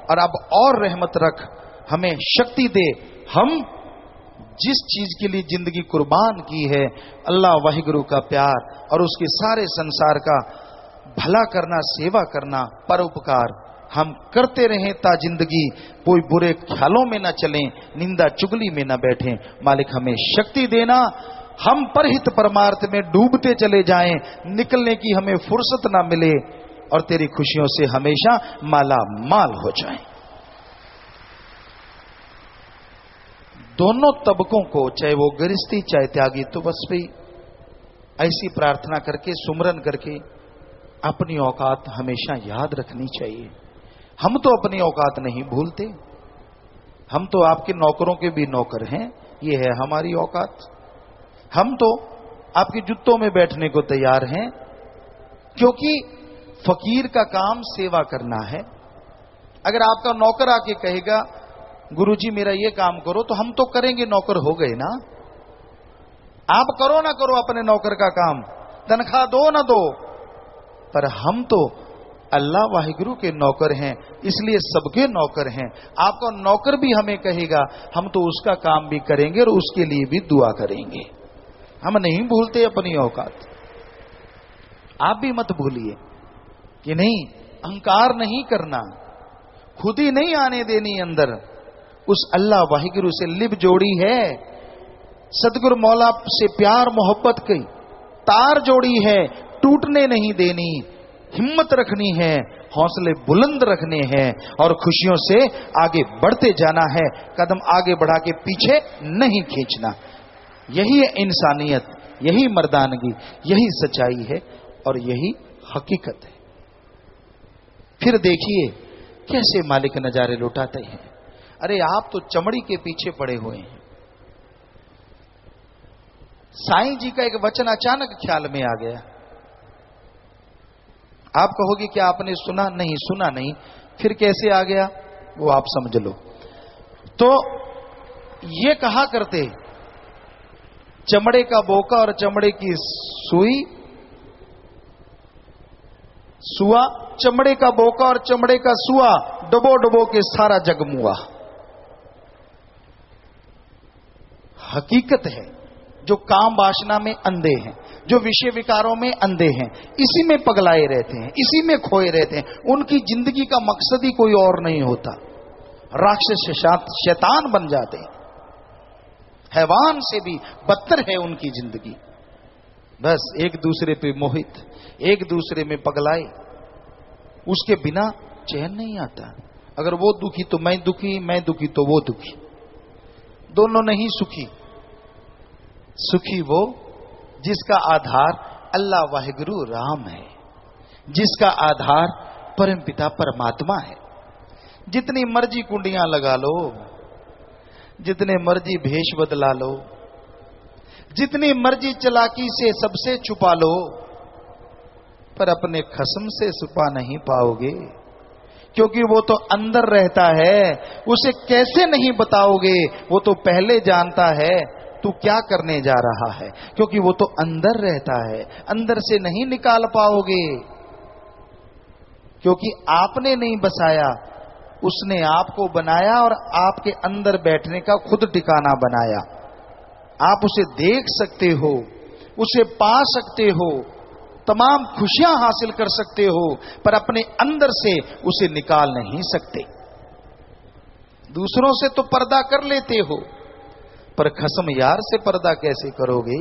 और अब और रहमत रख, हमें शक्ति दे। हम जिस चीज के लिए जिंदगी कुर्बान की है, अल्लाह वाहिगुरु का प्यार और उसके सारे संसार का भला करना, सेवा करना, परोपकार हम करते रहें ता जिंदगी, कोई बुरे ख्यालों में न चलें, निंदा चुगली में न बैठें। मालिक हमें शक्ति देना, हम परहित परमार्थ में डूबते चले जाएं, निकलने की हमें फुर्सत ना मिले और तेरी खुशियों से हमेशा माला माल हो जाएं। दोनों तबकों को, चाहे वो गृहस्थी चाहे त्यागी, तो बस भी ऐसी प्रार्थना करके, सुमरन करके अपनी औकात हमेशा याद रखनी चाहिए। हम तो अपनी औकात नहीं भूलते, हम तो आपके नौकरों के भी नौकर हैं, ये है हमारी औकात। हम तो आपके जुत्तों में बैठने को तैयार हैं, क्योंकि फकीर का काम सेवा करना है। अगर आपका नौकर आके कहेगा गुरुजी मेरा ये काम करो, तो हम तो करेंगे, नौकर हो गए ना। आप करो ना करो अपने नौकर का काम, तनख्वाह दो ना दो, पर हम तो अल्लाह वाहिगुरु के नौकर हैं, इसलिए सबके नौकर हैं। आपका नौकर भी हमें कहेगा, हम तो उसका काम भी करेंगे और उसके लिए भी दुआ करेंगे। हम नहीं भूलते अपनी औकात। आप भी मत भूलिए कि नहीं, अहंकार नहीं करना, खुद ही नहीं आने देनी अंदर। उस अल्लाह वाहिगुरु से लिप जोड़ी है, सतगुरु मौला से प्यार मोहब्बत की तार जोड़ी है, टूटने नहीं देनी, हिम्मत रखनी है, हौसले बुलंद रखने हैं और खुशियों से आगे बढ़ते जाना है, कदम आगे बढ़ा के पीछे नहीं खींचना। यही है इंसानियत, यही मर्दानगी, यही सच्चाई है और यही हकीकत है। फिर देखिए कैसे मालिक नजारे लुटाते हैं। अरे आप तो चमड़ी के पीछे पड़े हुए हैं। साईं जी का एक वचन अचानक ख्याल में आ गया। आप कहोगे कि आपने सुना? नहीं, सुना नहीं। फिर कैसे आ गया वो आप समझ लो। तो ये कहा करते, चमड़े का बोका और चमड़े की सुई, सुआ, चमड़े का बोका और चमड़े का सुआ, डबो डबो के सारा जग मुआ। हकीकत है, जो काम वासना में अंधे हैं, जो विषय विकारों में अंधे हैं, इसी में पगलाए रहते हैं, इसी में खोए रहते हैं, उनकी जिंदगी का मकसद ही कोई और नहीं होता। राक्षस शैतान बन जाते हैं। हैवान से भी बदतर है उनकी जिंदगी। बस एक दूसरे पे मोहित, एक दूसरे में पगलाए, उसके बिना चैन नहीं आता। अगर वो दुखी तो मैं दुखी, मैं दुखी तो वो दुखी, दोनों नहीं सुखी। सुखी वो जिसका आधार अल्लाह वाहिगुरु राम है, जिसका आधार परमपिता परमात्मा है। जितनी मर्जी कुंडियां लगा लो, जितने मर्जी भेष बदला लो, जितनी मर्जी चालाकी से सबसे छुपा लो, पर अपने खस्म से छुपा नहीं पाओगे, क्योंकि वो तो अंदर रहता है। उसे कैसे नहीं बताओगे? वो तो पहले जानता है तू क्या करने जा रहा है, क्योंकि वो तो अंदर रहता है। अंदर से नहीं निकाल पाओगे, क्योंकि आपने नहीं बसाया, उसने आपको बनाया और आपके अंदर बैठने का खुद ठिकाना बनाया। आप उसे देख सकते हो, उसे पा सकते हो, तमाम खुशियां हासिल कर सकते हो, पर अपने अंदर से उसे निकाल नहीं सकते। दूसरों से तो पर्दा कर लेते हो, पर खस्म यार से पर्दा कैसे करोगे?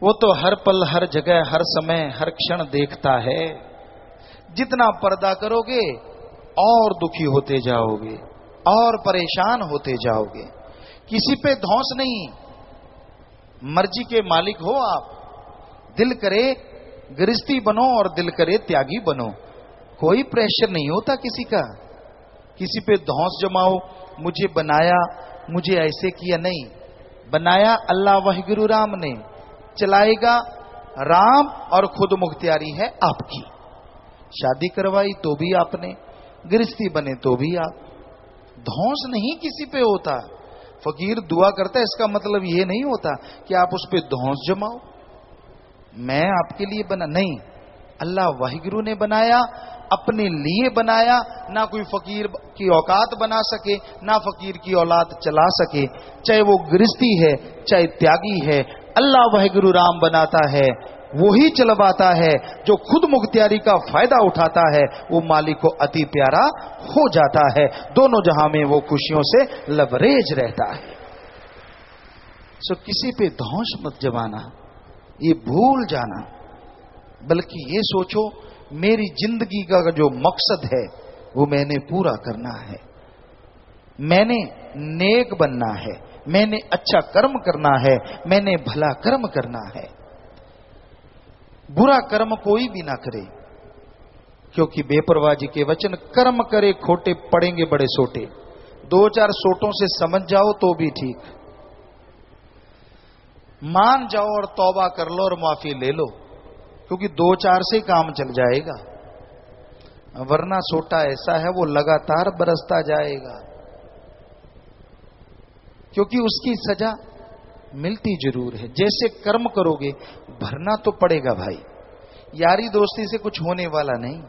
वो तो हर पल, हर जगह, हर समय, हर क्षण देखता है। जितना पर्दा करोगे और दुखी होते जाओगे और परेशान होते जाओगे। किसी पे धौंस नहीं, मर्जी के मालिक हो आप। दिल करे गृहस्थी बनो और दिल करे त्यागी बनो, कोई प्रेशर नहीं होता किसी का। किसी पे धौंस जमाओ, मुझे बनाया, मुझे ऐसे किया, नहीं। बनाया अल्लाह वाहिगुरु राम ने, चलाएगा राम, और खुद मुख्तियारी है आपकी। शादी करवाई तो भी आपने, गृहस्थी बने तो भी आप। धौंस नहीं किसी पे होता। फकीर दुआ करता है, इसका मतलब ये नहीं होता कि आप उस पे धौंस जमाओ, मैं आपके लिए बना, नहीं। अल्लाह वाहिगुरु ने बनाया, अपने लिए बनाया। ना कोई फकीर की औकात बना सके, ना फकीर की औलाद चला सके, चाहे वो गृहस्थी है चाहे त्यागी है। अल्लाह वाहिगुरु राम बनाता है, वही चलवाता है। जो खुद मुख्तियारी का फायदा उठाता है वो मालिक को अति प्यारा हो जाता है। दोनों जहां में वो खुशियों से लबरेज रहता है। सो किसी पे धौंस मत जमाना, ये भूल जाना, बल्कि ये सोचो मेरी जिंदगी का जो मकसद है वो मैंने पूरा करना है। मैंने नेक बनना है, मैंने अच्छा कर्म करना है, मैंने भला कर्म करना है। बुरा कर्म कोई भी ना करे, क्योंकि बेपरवाह जी के वचन, कर्म करे खोटे पड़ेंगे बड़े सोटे। 2-4 सोटों से समझ जाओ तो भी ठीक, मान जाओ और तौबा कर लो और माफी ले लो, क्योंकि 2-4 से काम चल जाएगा। वरना सोटा ऐसा है वो लगातार बरसता जाएगा, क्योंकि उसकी सजा मिलती जरूर है। जैसे कर्म करोगे भरना तो पड़ेगा भाई। यारी दोस्ती से कुछ होने वाला नहीं।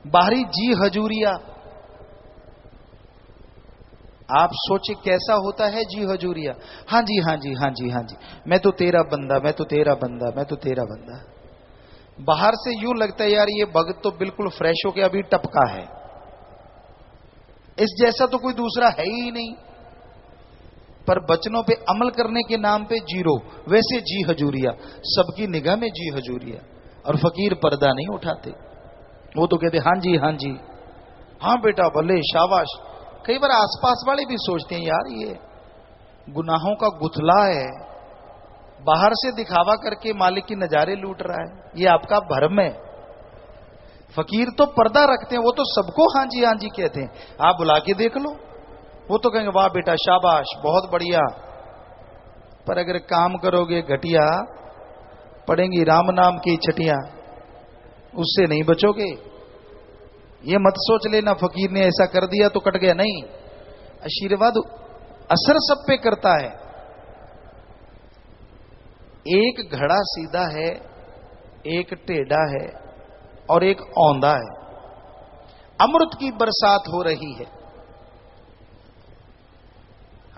बाहरी जी हजूरिया, आप सोचे कैसा होता है जी हजूरिया। हाँ जी, हाँ जी, हाँ जी, हाँ जी, मैं तो तेरा बंदा, मैं तो तेरा बंदा, मैं तो तेरा बंदा। बाहर से यूं लगता है यार ये भगत तो बिल्कुल फ्रेश होके अभी टपका है, इस जैसा तो कोई दूसरा है ही नहीं। पर बचनों पे अमल करने के नाम पे जीरो, वैसे जी हजूरिया, सबकी निगाह में जी हजूरिया। और फकीर पर्दा नहीं उठाते, वो तो कहते हाँ जी, हाँ जी, हाँ बेटा भले शाबाश। कई बार आसपास वाले भी सोचते हैं यार ये गुनाहों का गुथला है, बाहर से दिखावा करके मालिक की नजारे लूट रहा है, ये आपका भरम है। फकीर तो पर्दा रखते हैं, वो तो सबको हाँ जी, हाँ जी कहते हैं। आप बुला के देख लो, वो तो कहेंगे वाह बेटा शाबाश, बहुत बढ़िया। पर अगर काम करोगे घटिया, पड़ेंगी राम नाम की छटियां, उससे नहीं बचोगे। ये मत सोच लेना फकीर ने ऐसा कर दिया तो कट गया, नहीं। आशीर्वाद असर सब पे करता है। एक घड़ा सीधा है, एक टेढ़ा है और एक औंधा है। अमृत की बरसात हो रही है,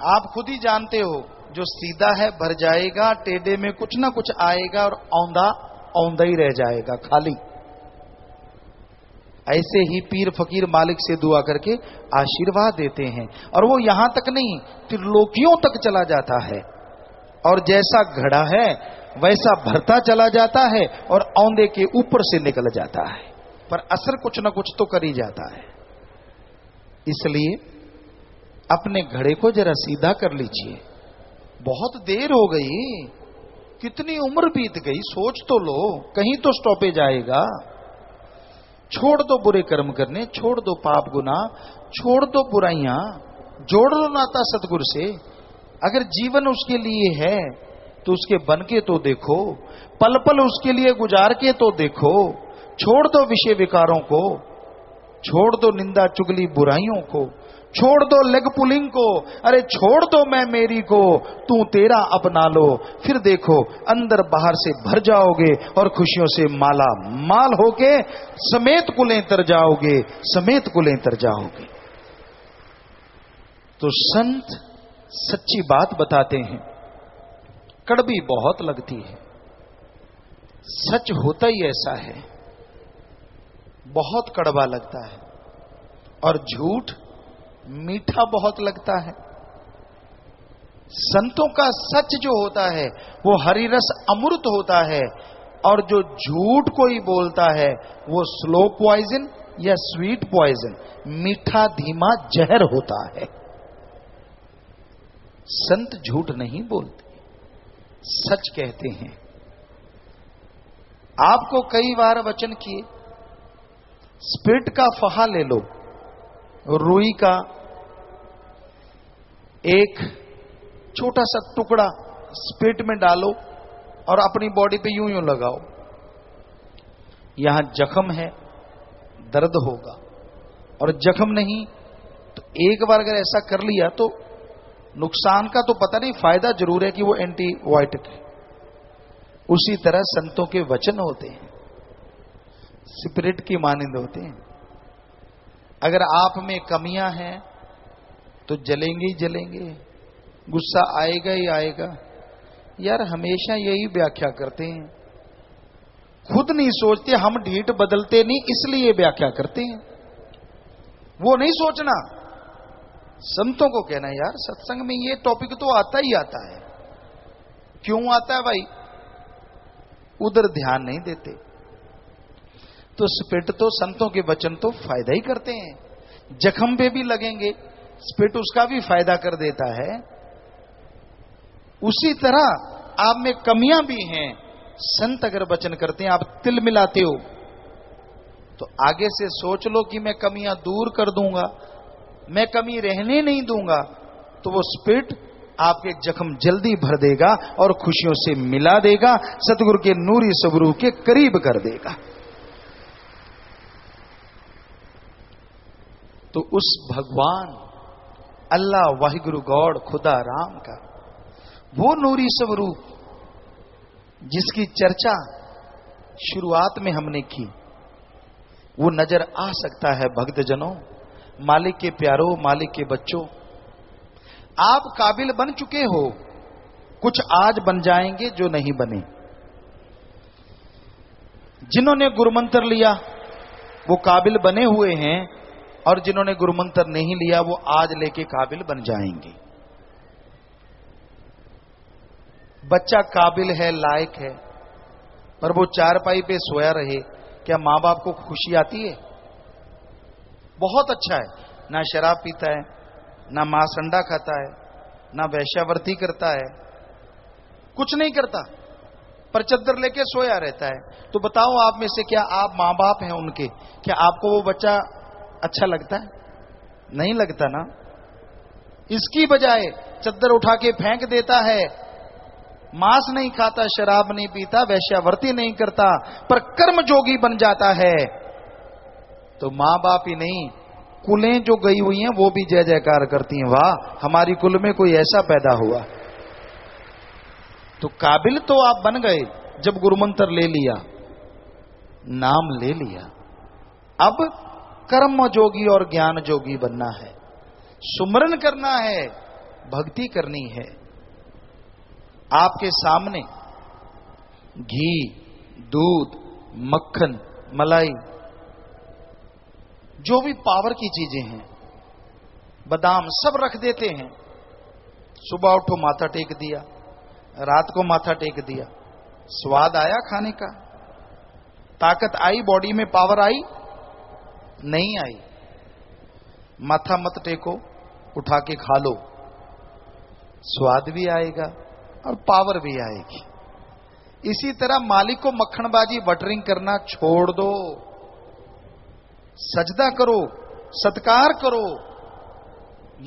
आप खुद ही जानते हो। जो सीधा है भर जाएगा, टेढ़े में कुछ ना कुछ आएगा, और औंधा औंधा ही रह जाएगा खाली। ऐसे ही पीर फकीर मालिक से दुआ करके आशीर्वाद देते हैं, और वो यहां तक नहीं, त्रिलोकियों तक चला जाता है, और जैसा घड़ा है वैसा भरता चला जाता है, और औंधे के ऊपर से निकल जाता है, पर असर कुछ ना कुछ तो कर ही जाता है। इसलिए अपने घड़े को जरा सीधा कर लीजिए। बहुत देर हो गई, कितनी उम्र बीत गई, सोच तो लो, कहीं तो स्टॉपेज आएगा। छोड़ दो बुरे कर्म करने, छोड़ दो पाप गुनाह, छोड़ दो बुराइयां, जोड़ लो नाता सतगुरु से। अगर जीवन उसके लिए है तो उसके बन के तो देखो, पल पल उसके लिए गुजार के तो देखो। छोड़ दो विषय विकारों को, छोड़ दो निंदा चुगली बुराइयों को, छोड़ दो लेग पुलिंग को, अरे छोड़ दो मैं मेरी को, तू तेरा अपना लो। फिर देखो अंदर बाहर से भर जाओगे और खुशियों से माला माल होके समेत कुलें तर जाओगे, समेत कुलें तर जाओगे। तो संत सच्ची बात बताते हैं, कड़वी बहुत लगती है, सच होता ही ऐसा है, बहुत कड़वा लगता है, और झूठ मीठा बहुत लगता है। संतों का सच जो होता है वो हरी रस अमृत होता है, और जो झूठ कोई बोलता है वो स्लो पॉइजन या स्वीट पॉइजन, मीठा धीमा जहर होता है। संत झूठ नहीं बोलते, सच कहते हैं। आपको कई बार वचन किए, स्पिरिट का फहा ले लो, रुई का एक छोटा सा टुकड़ा स्पिरिट में डालो और अपनी बॉडी पे यूं यूं लगाओ। यहां जख्म है, दर्द होगा, और जख्म नहीं तो एक बार अगर ऐसा कर लिया तो नुकसान का तो पता नहीं, फायदा जरूर है कि वो एंटीबायोटिक है। उसी तरह संतों के वचन होते हैं, स्पिरिट की मानिंद होते हैं। अगर आप में कमियां हैं तो जलेंगे ही जलेंगे, गुस्सा आएगा ही आएगा। यार हमेशा यही व्याख्या करते हैं, खुद नहीं सोचते, हम ढीठ बदलते नहीं इसलिए व्याख्या करते हैं। वो नहीं सोचना, संतों को कहना यार सत्संग में ये टॉपिक तो आता ही आता है। क्यों आता है भाई? उधर ध्यान नहीं देते। तो स्पिरिट तो संतों के वचन तो फायदा ही करते हैं, जख्म पे भी लगेंगे, स्पिरिट उसका भी फायदा कर देता है। उसी तरह आप में कमियां भी हैं, संत अगर वचन करते हैं, आप तिल मिलाते हो तो आगे से सोच लो कि मैं कमियां दूर कर दूंगा, मैं कमी रहने नहीं दूंगा, तो वो स्पिरिट आपके जख्म जल्दी भर देगा और खुशियों से मिला देगा, सतगुरु के नूरी स्वरूप के करीब कर देगा। तो उस भगवान अल्लाह वाहिगुरु गॉड खुदा राम का वो नूरी स्वरूप जिसकी चर्चा शुरुआत में हमने की, वो नजर आ सकता है भक्तजनों, मालिक के प्यारों, मालिक के बच्चों। आप काबिल बन चुके हो, कुछ आज बन जाएंगे जो नहीं बने। जिन्होंने गुरुमंत्र लिया वो काबिल बने हुए हैं, और जिन्होंने गुरुमंत्र नहीं लिया वो आज लेके काबिल बन जाएंगे। बच्चा काबिल है, लायक है, पर वो चारपाई पे सोया रहे, क्या मां बाप को खुशी आती है? बहुत अच्छा है, ना शराब पीता है, ना मांस अंडा खाता है, ना वैश्यावर्ती करता है, कुछ नहीं करता, पर चद्दर लेके सोया रहता है। तो बताओ आप में से क्या आप मां बाप हैं उनके, क्या आपको वो बच्चा अच्छा लगता है? नहीं लगता ना। इसकी बजाय चद्दर उठा के फेंक देता है, मांस नहीं खाता, शराब नहीं पीता, वैश्यावर्ती नहीं करता, पर कर्म जोगी बन जाता है। तो मां बाप ही नहीं, कुलें जो गई हुई हैं वो भी जय जयकार करती हैं, वाह हमारी कुल में कोई ऐसा पैदा हुआ। तो काबिल तो आप बन गए जब गुरुमंत्र ले लिया, नाम ले लिया। अब कर्म जोगी और ज्ञान जोगी बनना है, सुमरन करना है, भक्ति करनी है। आपके सामने घी, दूध, मक्खन, मलाई जो भी पावर की चीजें हैं, बादाम सब रख देते हैं। सुबह उठो माथा टेक दिया, रात को माथा टेक दिया, स्वाद आया खाने का? ताकत आई बॉडी में, पावर आई? नहीं आई। माथा मत टेको, उठा के खा लो, स्वाद भी आएगा और पावर भी आएगी। इसी तरह मालिक को मक्खनबाजी बटरिंग करना छोड़ दो, सजदा करो, सत्कार करो,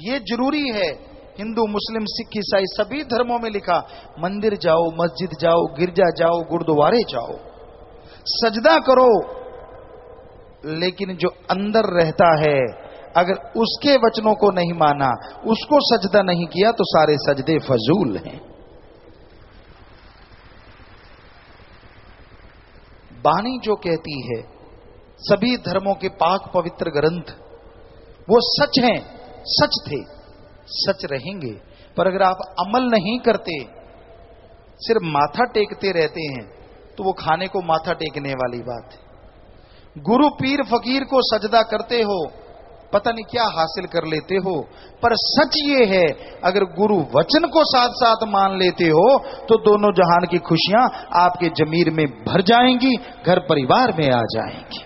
ये जरूरी है। हिंदू, मुस्लिम, सिख, ईसाई सभी धर्मों में लिखा, मंदिर जाओ, मस्जिद जाओ, गिरजा जाओ, गुरुद्वारे जाओ, सजदा करो। लेकिन जो अंदर रहता है, अगर उसके वचनों को नहीं माना, उसको सजदा नहीं किया, तो सारे सजदे फजूल हैं। बानी जो कहती है, सभी धर्मों के पाक पवित्र ग्रंथ वो सच हैं, सच थे, सच रहेंगे। पर अगर आप अमल नहीं करते, सिर्फ माथा टेकते रहते हैं, तो वो खाने को माथा टेकने वाली बात है। गुरु पीर फकीर को सजदा करते हो, पता नहीं क्या हासिल कर लेते हो। पर सच ये है, अगर गुरु वचन को साथ साथ मान लेते हो, तो दोनों जहान की खुशियां आपके जमीर में भर जाएंगी, घर परिवार में आ जाएंगी।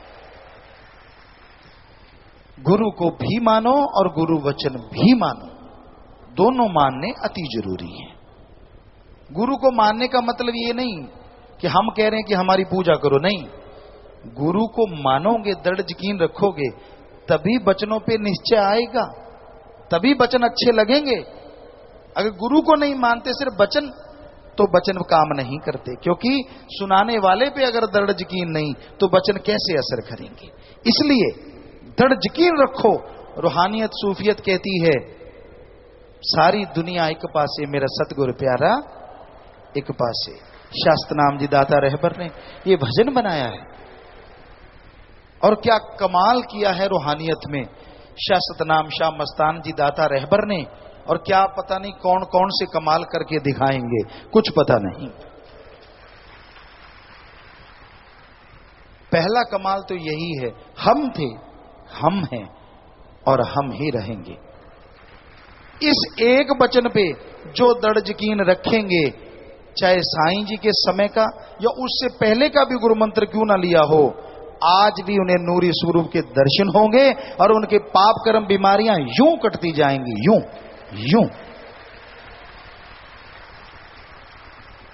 गुरु को भी मानो और गुरु वचन भी मानो, दोनों मानने अति जरूरी है। गुरु को मानने का मतलब ये नहीं कि हम कह रहे हैं कि हमारी पूजा करो, नहीं। गुरु को मानोगे, दृढ़ यकीन रखोगे, तभी वचनों पे निश्चय आएगा, तभी वचन अच्छे लगेंगे। अगर गुरु को नहीं मानते, सिर्फ वचन, तो वचन काम नहीं करते, क्योंकि सुनाने वाले पे अगर दृढ़ यकीन नहीं, तो वचन कैसे असर करेंगे। इसलिए दृढ़ यकीन रखो। रूहानियत, सूफियत कहती है, सारी दुनिया एक पासे, मेरा सतगुरु प्यारा एक पासे। शास्त्र नाम जी दाता रहबर ने ये भजन बनाया है, और क्या कमाल किया है रूहानियत में शास्त्र नाम शाह मस्तान जी दाता रहबर ने। और क्या पता नहीं कौन कौन से कमाल करके दिखाएंगे, कुछ पता नहीं। पहला कमाल तो यही है, हम थे, हम हैं और हम ही रहेंगे। इस एक वचन पे जो दृढ़ यकीन रखेंगे, चाहे साईं जी के समय का या उससे पहले का भी गुरु मंत्र क्यों ना लिया हो, आज भी उन्हें नूरी स्वरूप के दर्शन होंगे और उनके पाप कर्म बीमारियां यूं कटती जाएंगी, यूं यूं।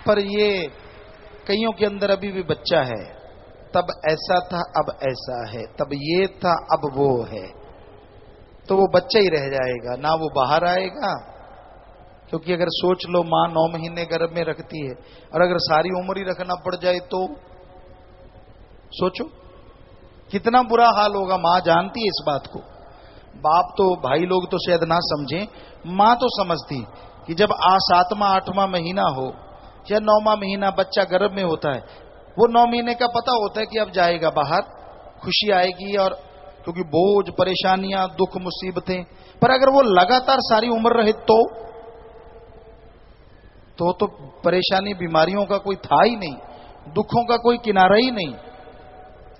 पर ये कईयों के अंदर अभी भी बच्चा है, तब ऐसा था अब ऐसा है, तब ये था अब वो है, तो वो बच्चा ही रह जाएगा, ना वो बाहर आएगा। क्योंकि अगर सोच लो, मां 9 महीने गर्भ में रखती है, और अगर सारी उम्र ही रखना पड़ जाए तो सोचो कितना बुरा हाल होगा। मां जानती है इस बात को, बाप तो, भाई लोग तो शायद ना समझें, मां तो समझती कि जब 7वां 8वां महीना हो या 9वां महीना बच्चा गर्भ में होता है, वो 9 महीने का पता होता है कि अब जाएगा बाहर, खुशी आएगी, और क्योंकि बोझ, परेशानियां, दुख, मुसीबतें। पर अगर वो लगातार सारी उम्र रहे तो परेशानी, बीमारियों का कोई था ही नहीं, दुखों का कोई किनारा ही नहीं।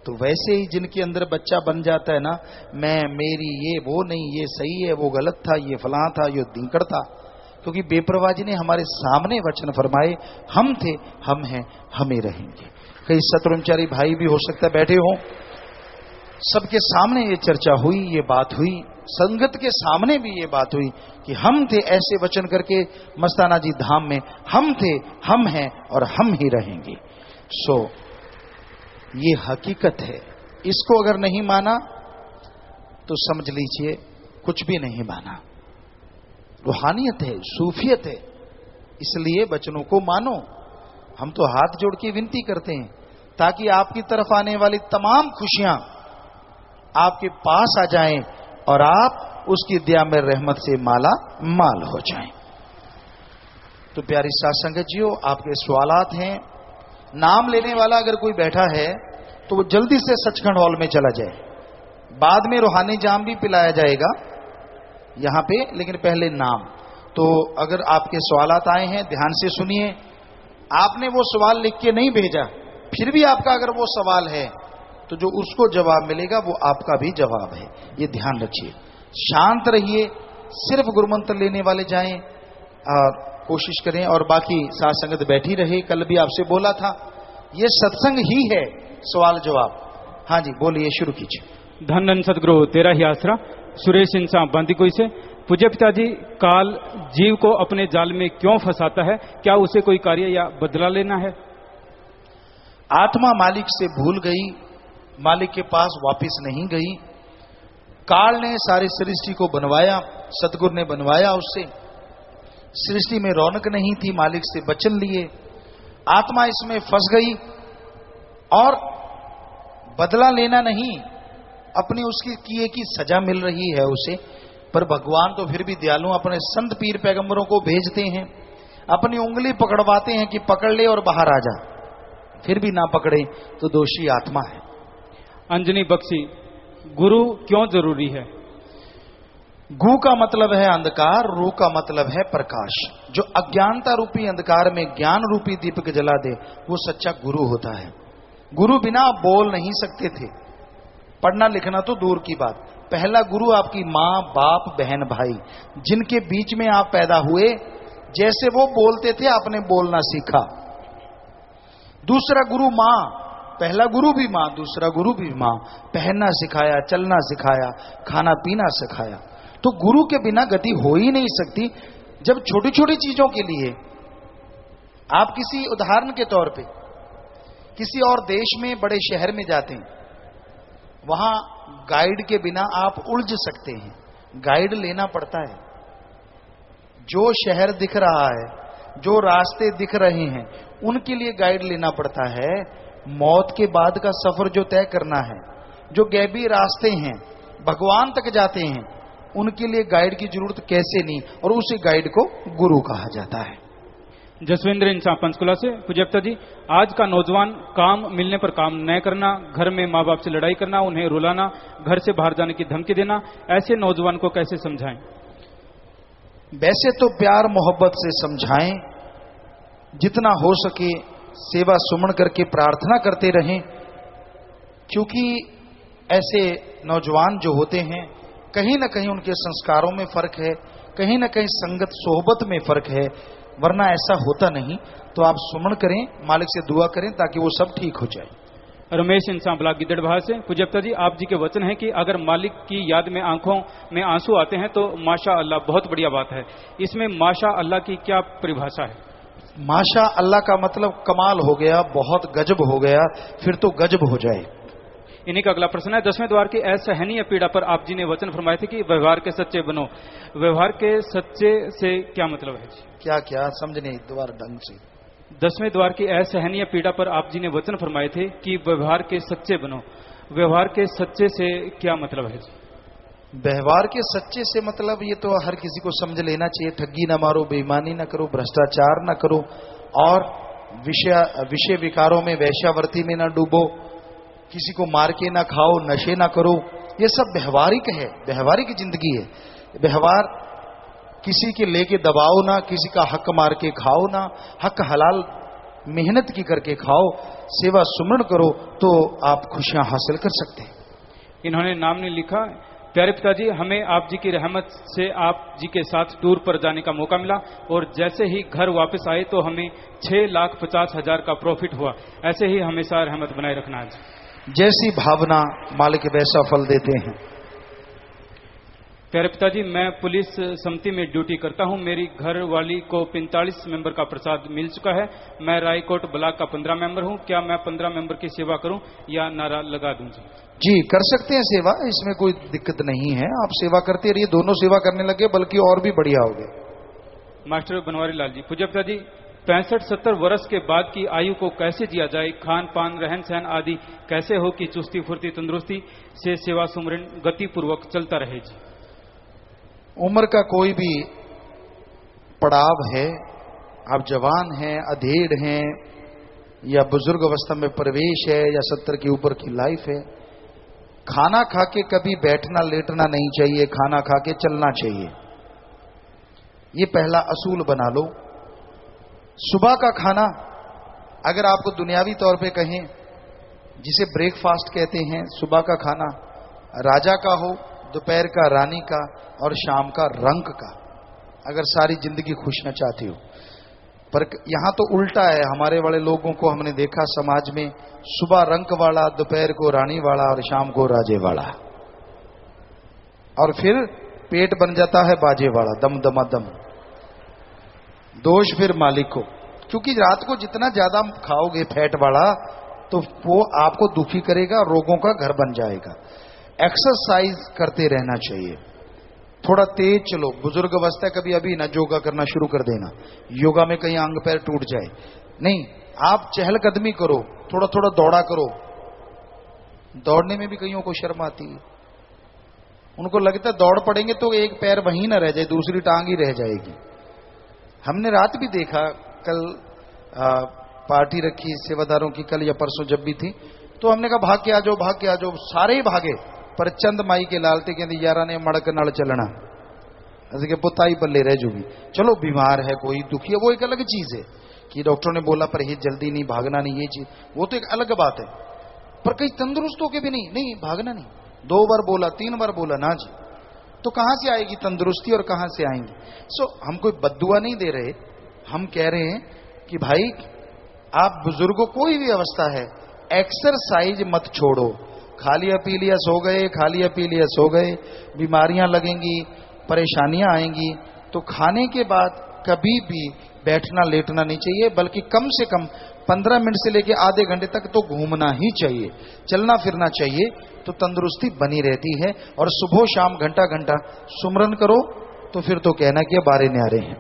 तो वैसे ही जिनके अंदर बच्चा बन जाता है ना, मैं, मेरी, ये वो नहीं, ये सही है, वो गलत था, ये फलां था, ये दींकड़ था, क्योंकि बेपरवाह जी ने हमारे सामने वचन फरमाए, हम थे, हम हैं, हम ही रहेंगे। कई सतब्रह्मचारी भाई भी हो सकता है बैठे हों, सबके सामने ये चर्चा हुई, ये बात हुई, संगत के सामने भी ये बात हुई कि हम थे, ऐसे वचन करके मस्ताना जी धाम में हम थे, हम हैं और हम ही रहेंगे। सो ये हकीकत है, इसको अगर नहीं माना तो समझ लीजिए कुछ भी नहीं माना। रूहानियत है, सूफियत है, इसलिए वचनों को मानो। हम तो हाथ जोड़ के विनती करते हैं ताकि आपकी तरफ आने वाली तमाम खुशियां आपके पास आ जाएं और आप उसकी दया में रहमत से माला माल हो जाएं। तो प्यारी साथ संगत जियो, आपके सवालात हैं। नाम लेने वाला अगर कोई बैठा है तो वो जल्दी से सचखंड हॉल में चला जाए, बाद में रूहानी जाम भी पिलाया जाएगा यहां पे, लेकिन पहले नाम। तो अगर आपके सवालात आए हैं ध्यान से सुनिए। आपने वो सवाल लिख के नहीं भेजा, फिर भी आपका अगर वो सवाल है तो जो उसको जवाब मिलेगा वो आपका भी जवाब है। ये ध्यान रखिए। शांत रहिए, सिर्फ गुरुमंत्र लेने वाले जाएं, कोशिश करें, और बाकी साथ संगत बैठी रहे। कल भी आपसे बोला था, ये सत्संग ही है, सवाल जवाब। हाँ जी, बोलिए, शुरू कीजिए। धन धन सतगुरु तेरा ही आसरा। सुरेश इंसान बांदीकुई से। पूज्य पिताजी, काल जीव को अपने जाल में क्यों फंसाता है? क्या उसे कोई कार्य या बदला लेना है? आत्मा मालिक से भूल गई, मालिक के पास वापस नहीं गई। काल ने सारी सृष्टि को बनवाया, सतगुरु ने बनवाया उससे। सृष्टि में रौनक नहीं थी, मालिक से वचन लिए, आत्मा इसमें फंस गई और बदला लेना नहीं, अपनी उसकी किए की सजा मिल रही है उसे। पर भगवान तो फिर भी दयालु, अपने संत पीर पैगंबरों को भेजते हैं, अपनी उंगली पकड़वाते हैं कि पकड़ ले और बाहर आ जा। फिर भी ना पकड़े तो दोषी आत्मा है। अंजनी बख्शी, गुरु क्यों जरूरी है? गु का मतलब है अंधकार, रू का मतलब है प्रकाश। जो अज्ञानता रूपी अंधकार में ज्ञान रूपी दीपक जला दे, वो सच्चा गुरु होता है। गुरु बिना आप बोल नहीं सकते थे, पढ़ना लिखना तो दूर की बात। पहला गुरु आपकी माँ, बाप, बहन, भाई, जिनके बीच में आप पैदा हुए। जैसे वो बोलते थे, आपने बोलना सीखा। दूसरा गुरु माँ, पहला गुरु भी माँ, दूसरा गुरु भी माँ। पहनना सिखाया, चलना सिखाया, खाना पीना सिखाया। तो गुरु के बिना गति हो ही नहीं सकती। जब छोटी छोटी चीजों के लिए आप किसी उदाहरण के तौर पे किसी और देश में, बड़े शहर में जाते हैं, वहां गाइड के बिना आप उलझ सकते हैं, गाइड लेना पड़ता है। जो शहर दिख रहा है, जो रास्ते दिख रहे हैं, उनके लिए गाइड लेना पड़ता है। मौत के बाद का सफर जो तय करना है, जो गैबी रास्ते हैं, भगवान तक जाते हैं, उनके लिए गाइड की जरूरत कैसे नहीं, और उसी गाइड को गुरु कहा जाता है। जसविंद्र इंसान पंचकुला से। पूज्यता जी, आज का नौजवान काम मिलने पर काम न करना, घर में माँ बाप से लड़ाई करना, उन्हें रुलाना, घर से बाहर जाने की धमकी देना, ऐसे नौजवान को कैसे समझाएं? वैसे तो प्यार मोहब्बत से समझाएं, जितना हो सके सेवा सुमन करके प्रार्थना करते रहें। क्योंकि ऐसे नौजवान जो होते हैं, कहीं ना कहीं उनके संस्कारों में फर्क है, कहीं ना कहीं संगत सोहबत में फर्क है, वरना ऐसा होता नहीं। तो आप सुमन करें, मालिक से दुआ करें ताकि वो सब ठीक हो जाए। रमेश इंसान ब्लॉक गिद्दड़बाहा से। पूज्यता जी, आप जी के वचन है कि अगर मालिक की याद में आंखों में आंसू आते हैं तो माशा अल्लाह, बहुत बढ़िया बात है। इसमें माशा अल्लाह की क्या परिभाषा है? माशा अल्लाह का मतलब कमाल हो गया, बहुत गजब हो गया, फिर तो गजब हो जाए। इन्हीं का अगला प्रश्न है, 10वें द्वार की असहनीय पीड़ा पर आप जी ने वचन फरमाए थे कि व्यवहार के सच्चे बनो। व्यवहार के सच्चे से क्या मतलब है? क्या क्या समझ नहीं दोबारा ढंग से। 10वें द्वार की असहनीय पीड़ा पर आप जी ने वचन फरमाए थे कि व्यवहार के सच्चे बनो। व्यवहार के सच्चे से क्या मतलब है? व्यवहार के सच्चे से मतलब ये तो हर किसी को समझ लेना चाहिए। ठगी ना मारो, बेईमानी ना करो, भ्रष्टाचार ना करो, और विषय विकारों में, वैश्यावर्ती में ना डूबो, किसी को मार के ना खाओ, नशे ना करो। ये सब व्यवहारिक है, व्यवहारिक जिंदगी है। व्यवहार किसी के लेके दबाओ ना, किसी का हक मार के खाओ ना, हक हलाल मेहनत की करके खाओ, सेवा सुमरण करो, तो आप खुशियां हासिल कर सकते हैं। इन्होंने नाम नहीं लिखा। प्यारे पिताजी, हमें आप जी की रहमत से आप जी के साथ टूर पर जाने का मौका मिला, और जैसे ही घर वापस आए तो हमें 6,50,000 का प्रॉफिट हुआ। ऐसे ही हमेशा रहमत बनाए रखना है। जैसी भावना मालिक वैसा फल देते हैं। प्यारे पिताजी, मैं पुलिस समिति में ड्यूटी करता हूं। मेरी घर वाली को 45 मेंबर का प्रसाद मिल चुका है। मैं रायकोट ब्लॉक का 15 मेंबर हूं। क्या मैं 15 मेंबर की सेवा करूं या नारा लगा दूं? जी, कर सकते हैं सेवा, इसमें कोई दिक्कत नहीं है। आप सेवा करते रहिए, दोनों सेवा करने लगे बल्कि और भी बढ़िया हो गए। मास्टर बनवारी लाल जी। पूज्य पिताजी, 65-70 वर्ष के बाद की आयु को कैसे जिया जाए? खान पान, रहन सहन आदि कैसे हो कि चुस्ती फुर्ती तंदुरुस्ती से सेवा सुमरण गति पूर्वक चलता रहे? जी, उम्र का कोई भी पड़ाव है, आप जवान हैं, अधेड़ हैं, या बुजुर्ग अवस्था में प्रवेश है, या 70 के ऊपर की लाइफ है, खाना खा के कभी बैठना लेटना नहीं चाहिए, खाना खा के चलना चाहिए। ये पहला असूल बना लो। सुबह का खाना अगर आपको दुनियावी तौर पे कहें जिसे ब्रेकफास्ट कहते हैं, सुबह का खाना राजा का हो, दोपहर का रानी का और शाम का रंक का, अगर सारी जिंदगी खुश न चाहते हो। पर यहां तो उल्टा है, हमारे वाले लोगों को हमने देखा समाज में, सुबह रंक वाला, दोपहर को रानी वाला और शाम को राजे वाला, और फिर पेट बन जाता है बाजे वाला, दम दमादम। दोष फिर मालिक को, क्योंकि रात को जितना ज्यादा खाओगे फैट वाला तो वो आपको दुखी करेगा, रोगों का घर बन जाएगा। एक्सरसाइज करते रहना चाहिए, थोड़ा तेज चलो। बुजुर्ग अवस्था कभी अभी ना योगा करना शुरू कर देना, योगा में कहीं अंग पैर टूट जाए, नहीं, आप चहलकदमी करो, थोड़ा थोड़ा दौड़ा करो। दौड़ने में भी कईयों को शर्म आती है, उनको लगता है दौड़ पड़ेंगे तो एक पैर वहीं ना रह जाए, दूसरी टांग ही रह जाएगी। हमने रात भी देखा, कल पार्टी रखी सेवादारों की, कल या परसों जब भी थी, तो हमने कहा भाग के आ जाओ, भाग के आ जाओ, सारे ही भागे, पर चंद माई के लालते कहते यारा ने मड़क नड़ चलना, ऐसे के पुताई पल्ले रह जूगी। चलो बीमार है कोई, दुखी है, वो एक अलग चीज है कि डॉक्टर ने बोला परहेज जल्दी नहीं, भागना नहीं, ये चीज वो तो एक अलग बात है। पर कहीं तंदुरुस्त होके भी नहीं भागना नहीं, 2 बार बोला 3 बार बोला ना जी, तो कहां से आएगी तंदुरुस्ती और कहां से आएंगी। हम कोई बद्दुआ नहीं दे रहे, हम कह रहे हैं कि भाई आप बुजुर्गों, कोई भी अवस्था है, एक्सरसाइज मत छोड़ो। खा लिया पी लिया सो गए, खा लिया पी लिया सो गए, बीमारियां लगेंगी, परेशानियां आएंगी। तो खाने के बाद कभी भी बैठना लेटना नहीं चाहिए, बल्कि कम से कम 15 मिनट से लेकर आधे घंटे तक तो घूमना ही चाहिए, चलना फिरना चाहिए, तो तंदुरुस्ती बनी रहती है। और सुबह शाम घंटा घंटा सुमरन करो तो फिर तो कहना कि बारे न्यारे हैं।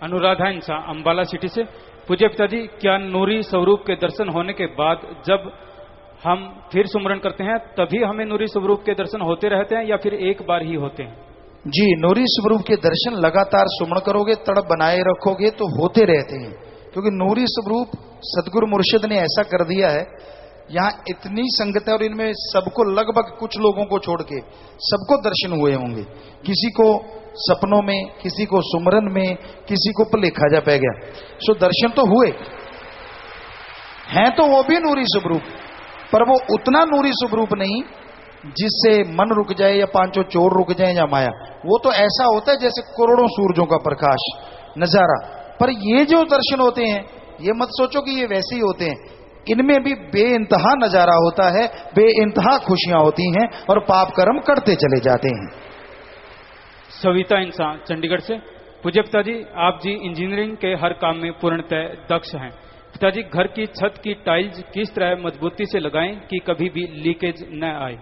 अनुराधा इंसा अंबाला सिटी से, पूज्य पिताजी, क्या नूरी स्वरूप के दर्शन होने के बाद जब हम फिर सुमरन करते हैं तभी हमें नूरी स्वरूप के दर्शन होते रहते हैं या फिर एक बार ही होते हैं? जी, नूरी स्वरूप के दर्शन लगातार सुमरण करोगे, तड़प बनाए रखोगे तो होते रहते हैं, क्योंकि नूरी स्वरूप सदगुरु मुर्शिद ने ऐसा कर दिया है। यहाँ इतनी संगत है और इनमें सबको, लगभग कुछ लोगों को छोड़ के सबको दर्शन हुए होंगे, किसी को सपनों में, किसी को सुमरन में, किसी को भलेखा जा पै गया। सो दर्शन तो हुए हैं, तो वो भी नूरी स्वरूप, पर वो उतना नूरी स्वरूप नहीं जिससे मन रुक जाए या 5 चोर रुक जाए या माया। वो तो ऐसा होता है जैसे करोड़ों सूरजों का प्रकाश नजारा। पर ये जो दर्शन होते हैं, ये मत सोचो कि ये वैसे ही होते हैं, इनमें भी बेइंतहा नजारा होता है, बेइंतहा खुशियां होती हैं और पाप कर्म करते चले जाते हैं। सविता इंसान चंडीगढ़ से, पूज्य पिताजी, आप जी इंजीनियरिंग के हर काम में पूर्णतः दक्ष हैं। पिताजी, घर की छत की टाइल्स किस तरह मजबूती से लगाएं कि कभी भी लीकेज न आए?